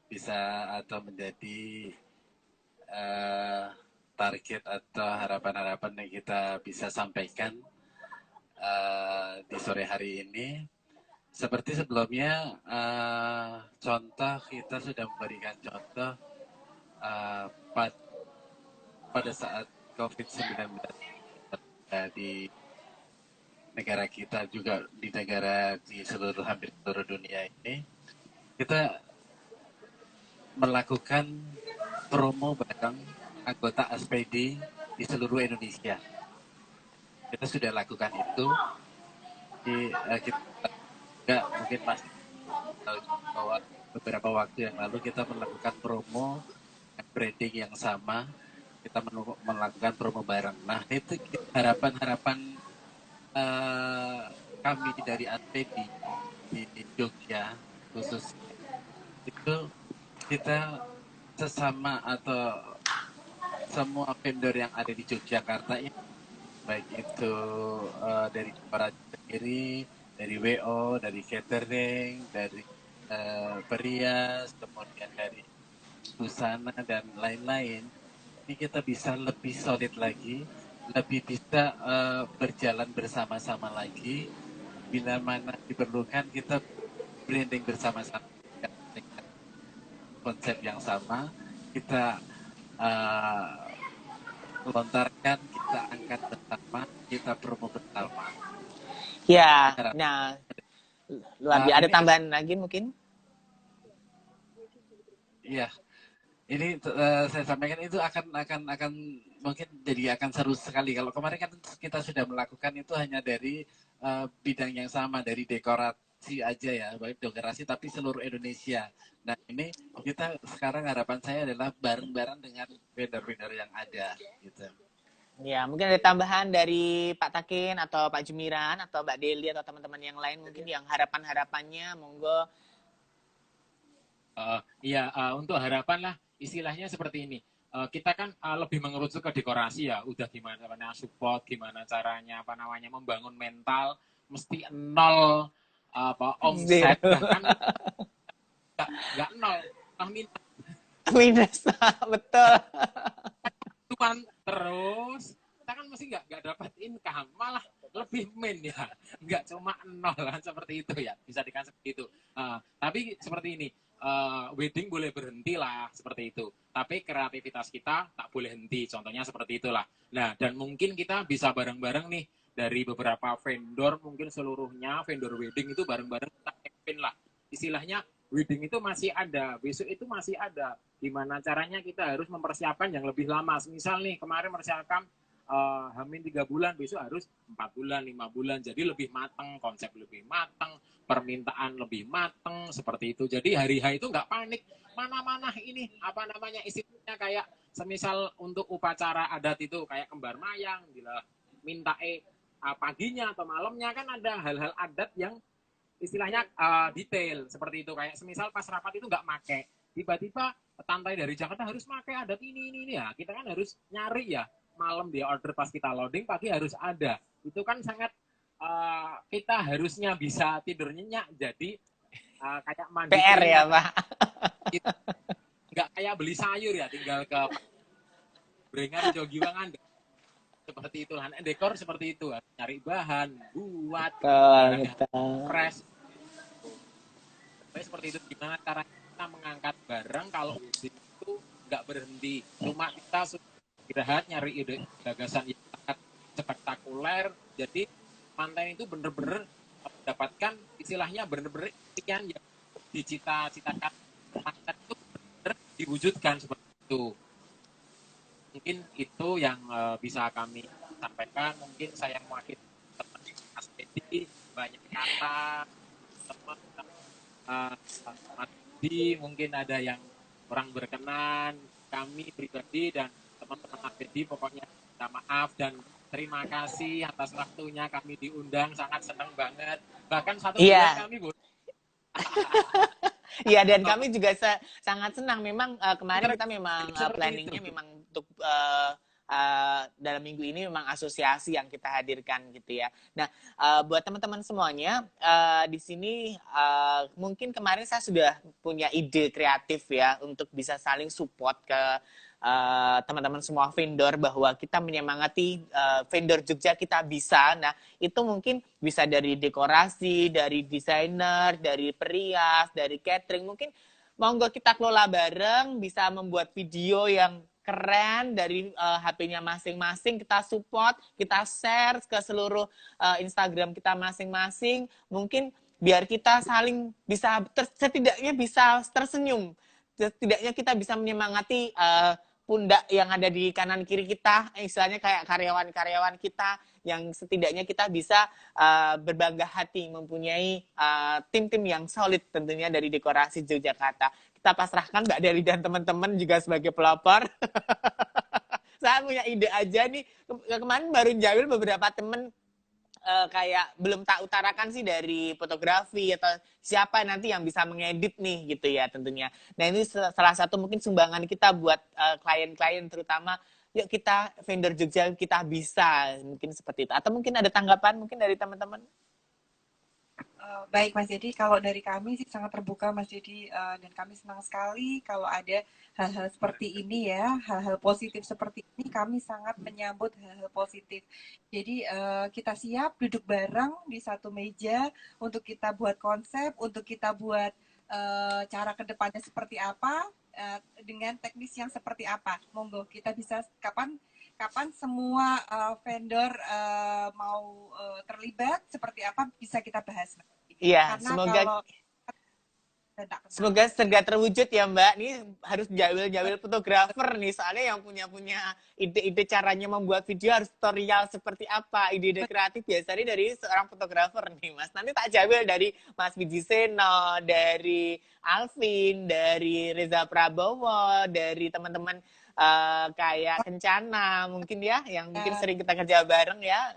bisa atau menjadi target atau harapan-harapan yang kita bisa sampaikan di sore hari ini. Seperti sebelumnya, contoh kita sudah memberikan contoh pada saat COVID-19 di negara kita, juga di negara di hampir seluruh dunia ini, kita melakukan promo bareng anggota ASPEDI di seluruh Indonesia. Kita sudah lakukan itu. Kita juga mungkin masih tahu bahwa beberapa waktu yang lalu kita melakukan promo branding yang sama. Kita melakukan promo bareng. Nah, itu harapan-harapan kami dari ASPEDI di Jogja khusus itu, kita sesama atau semua vendor yang ada di Yogyakarta ini, baik itu dari para sendiri, dari WO, dari catering, dari perias, kemudian dari busana dan lain-lain, ini kita bisa lebih solid lagi, lebih bisa berjalan bersama-sama lagi. Bila mana diperlukan, kita branding bersama-sama dengan konsep yang sama, kita lontarkan, kita angkat bersama, kita promo bersama. Ya, nah luar biasa. Ada tambahan lagi mungkin? Iya, ini saya sampaikan itu akan mungkin jadi akan seru sekali. Kalau kemarin kan kita sudah melakukan itu hanya dari bidang yang sama, dari dekorasi aja ya, baik dekorasi tapi seluruh Indonesia. Nah, ini kita sekarang harapan saya adalah bareng-bareng dengan vendor-vendor yang ada gitu. Ya, mungkin ada tambahan dari Pak Takin atau Pak Jumiran atau Mbak Deli atau teman-teman yang lain mungkin yang harapan-harapannya, monggo. Untuk harapan lah, istilahnya seperti ini. Kita kan lebih mengerucut ke dekorasi ya, udah gimana support, gimana caranya membangun mental, mesti nol omset, bahkan nggak nol, minus. Betul. Cuman terus kita kan mesti nggak dapat income, malah lebih ya, nggak cuma nol kan, seperti itu ya, bisa dikasih seperti itu. Tapi seperti ini, wedding boleh berhenti lah seperti itu, tapi kreativitas kita tak boleh henti, contohnya seperti itulah. Nah, dan mungkin kita bisa bareng-bareng nih dari beberapa vendor, mungkin seluruhnya vendor wedding itu bareng-bareng kita campaign lah, istilahnya wedding itu masih ada, besok itu masih ada, gimana caranya kita harus mempersiapkan yang lebih lama. Misal nih kemarin mempersiapkan Hamin 3 bulan, besok harus 4 bulan, 5 bulan, jadi lebih matang, konsep lebih matang, permintaan lebih matang, seperti itu. Jadi hari H itu nggak panik, mana-mana ini, istilahnya kayak semisal untuk upacara adat itu, kayak kembar mayang, bila minta paginya atau malamnya, kan ada hal-hal adat yang istilahnya detail, seperti itu. Kayak semisal pas rapat itu nggak make, tiba-tiba tantai dari Jakarta harus make adat ini ya, kita kan harus nyari ya, malam dia order, pas kita loading pagi harus ada. Itu kan sangat kita harusnya bisa tidur nyenyak, jadi kayak mandi PR ya Pak. Nggak kayak beli sayur ya, tinggal ke Brengan, Jogiwangan, seperti itu. Dekor seperti itu, cari bahan buat fresh. Seperti itu, gimana cara kita mengangkat barang kalau itu nggak berhenti, cuma kita istirahat, nyari ide gagasan yang sangat spektakuler. Jadi manten itu bener-bener mendapatkan istilahnya bener-bener yang dicita-citakan manten itu bener-bener diwujudkan seperti itu. Mungkin itu yang bisa kami sampaikan. Mungkin saya mewakili teman ASPEDI, banyak kata teman mungkin ada yang kurang berkenan, kami pribadi dan teman-teman ASPEDI pokoknya minta maaf dan terima kasih atas waktunya kami diundang, sangat senang banget. Bahkan satu bulan kami Iya, dan kami juga sangat senang. Memang kemarin kita memang planningnya memang untuk dalam minggu ini memang asosiasi yang kita hadirkan gitu ya. Nah, buat teman-teman semuanya di sini mungkin kemarin saya sudah punya ide kreatif ya untuk bisa saling support ke teman-teman semua vendor bahwa kita menyemangati vendor Jogja kita bisa. Nah, itu mungkin bisa dari dekorasi, dari desainer, dari perias, dari catering. Mungkin monggo kita kelola bareng, bisa membuat video yang keren dari HP-nya masing-masing, kita support, kita share ke seluruh Instagram kita masing-masing. Mungkin biar kita saling bisa setidaknya bisa tersenyum, setidaknya kita bisa menyemangati pundak yang ada di kanan kiri kita, istilahnya kayak karyawan-karyawan kita yang setidaknya kita bisa berbangga hati mempunyai tim-tim yang solid tentunya dari dekorasi Yogyakarta. Kita pasrahkan Mbak Deli dan teman-teman juga sebagai pelopor. Saya punya ide aja nih, kemarin baru jawil beberapa teman kayak belum tak utarakan sih dari fotografi atau siapa nanti yang bisa mengedit nih gitu ya tentunya. Nah ini salah satu mungkin sumbangan kita buat klien-klien terutama, yuk kita vendor Jogja kita bisa, mungkin seperti itu. Atau mungkin ada tanggapan mungkin dari teman-teman? Baik Mas Dedi, kalau dari kami sih sangat terbuka Mas Dedi, dan kami senang sekali kalau ada hal-hal seperti ini ya, hal-hal positif seperti ini kami sangat menyambut hal-hal positif. Jadi kita siap duduk bareng di satu meja untuk kita buat konsep, untuk kita buat cara kedepannya seperti apa, dengan teknis yang seperti apa. Monggo kita bisa kapan semua vendor mau terlibat seperti apa bisa kita bahas. Iya, Karena semoga segera terwujud ya Mbak. Ini harus jawil-jawil fotografer nih, soalnya yang punya ide-ide caranya membuat video harus tutorial seperti apa, ide-ide kreatif biasanya dari seorang fotografer nih Mas. Nanti tak jawil dari Mas Biji Seno, dari Alvin, dari Reza Prabowo, dari teman-teman kayak Kencana mungkin ya, yang mungkin sering kita kerja bareng ya,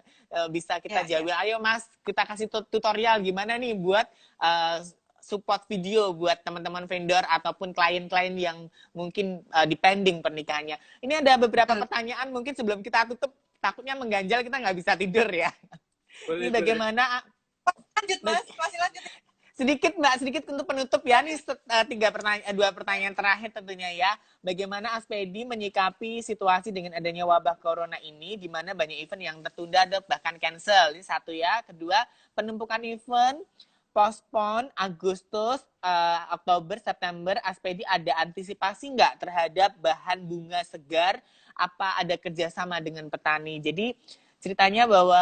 bisa kita jawil. Ayo Mas, kita kasih tutorial gimana nih buat support video buat teman-teman vendor ataupun klien-klien yang mungkin depending pernikahannya. Ini ada beberapa pertanyaan mungkin sebelum kita tutup, takutnya mengganjal kita nggak bisa tidur ya. Ini bagaimana? Lanjut Mas, masih lanjut. Sedikit Mbak, sedikit untuk penutup ya. Ini dua pertanyaan terakhir tentunya ya. Bagaimana Aspedi menyikapi situasi dengan adanya wabah corona ini, di mana banyak event yang tertunda atau bahkan cancel. Ini satu ya. Kedua, penumpukan event postpone Agustus, Oktober, September. Aspedi ada antisipasi nggak terhadap bahan bunga segar? Apa ada kerjasama dengan petani? Jadi ceritanya bahwa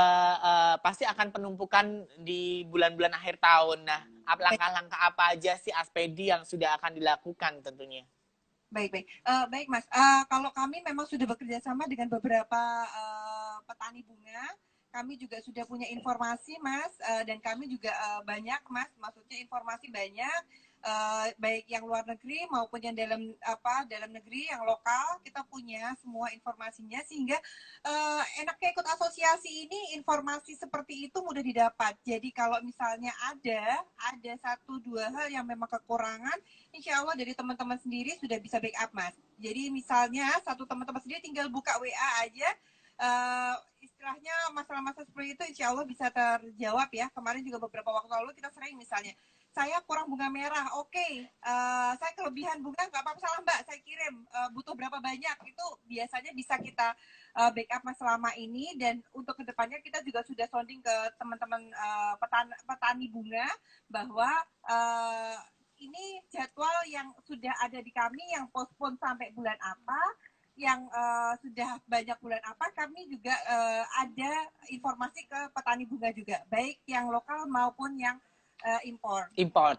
pasti akan penumpukan di bulan-bulan akhir tahun. Nah, langkah-langkah apa aja sih Aspedi yang sudah akan dilakukan tentunya? Baik Mas. Kalau kami memang sudah bekerja sama dengan beberapa petani bunga. Kami juga sudah punya informasi Mas, dan kami juga banyak Mas, maksudnya informasi banyak. Baik yang luar negeri maupun yang dalam negeri, yang lokal, kita punya semua informasinya, sehingga enaknya ikut asosiasi ini informasi seperti itu mudah didapat. Jadi kalau misalnya ada 1-2 hal yang memang kekurangan, insya Allah dari teman-teman sendiri sudah bisa backup Mas. Jadi misalnya satu teman-teman sendiri tinggal buka WA aja, istilahnya masalah-masalah seperti itu insya Allah bisa terjawab ya. Kemarin juga beberapa waktu lalu kita sering misalnya, saya kurang bunga merah, oke, saya kelebihan bunga, nggak apa-apa salah Mbak, saya kirim, butuh berapa banyak, itu biasanya bisa kita backup Mas selama ini. Dan untuk kedepannya kita juga sudah sounding ke teman-teman petani bunga, bahwa ini jadwal yang sudah ada di kami, yang postpone sampai bulan apa, yang sudah banyak bulan apa, kami juga ada informasi ke petani bunga juga, baik yang lokal maupun yang import.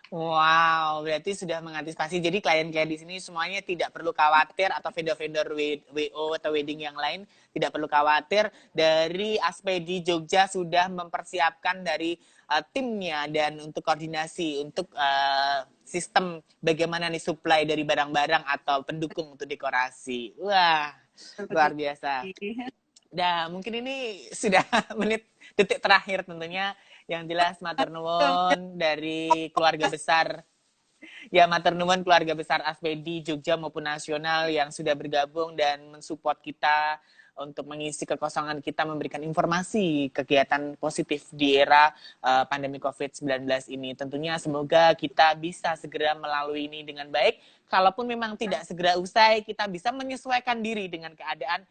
Wow, berarti sudah mengantisipasi. Jadi klien-klien di sini semuanya tidak perlu khawatir, atau vendor-vendor WO atau wedding yang lain tidak perlu khawatir. Dari Aspedi Jogja sudah mempersiapkan dari timnya dan untuk koordinasi untuk sistem bagaimana nih supply dari barang-barang atau pendukung untuk dekorasi. Wah, luar biasa. Nah, mungkin ini sudah detik terakhir tentunya. Yang jelas matur nuwun dari keluarga besar Ya, matur nuwun keluarga besar Aspedi Jogja maupun nasional yang sudah bergabung dan mensupport kita untuk mengisi kekosongan kita, memberikan informasi kegiatan positif di era pandemi COVID-19 ini. Tentunya semoga kita bisa segera melalui ini dengan baik. Kalaupun memang tidak segera usai, kita bisa menyesuaikan diri dengan keadaan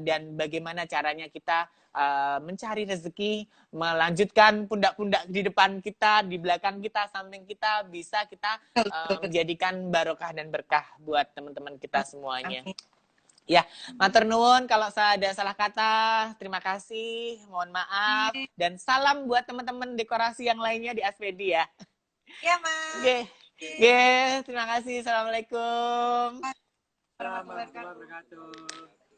dan bagaimana caranya kita mencari rezeki, melanjutkan pundak-pundak di depan kita, di belakang kita, samping kita, bisa kita menjadikan barokah dan berkah buat teman-teman kita semuanya. Amin. Ya, matur nuwun kalau saya ada salah kata, terima kasih, mohon maaf, dan salam buat teman-teman dekorasi yang lainnya di Aspedi ya. Ya, Mas. Oke, terima kasih, assalamualaikum. Warahmatullahi wabarakatuh.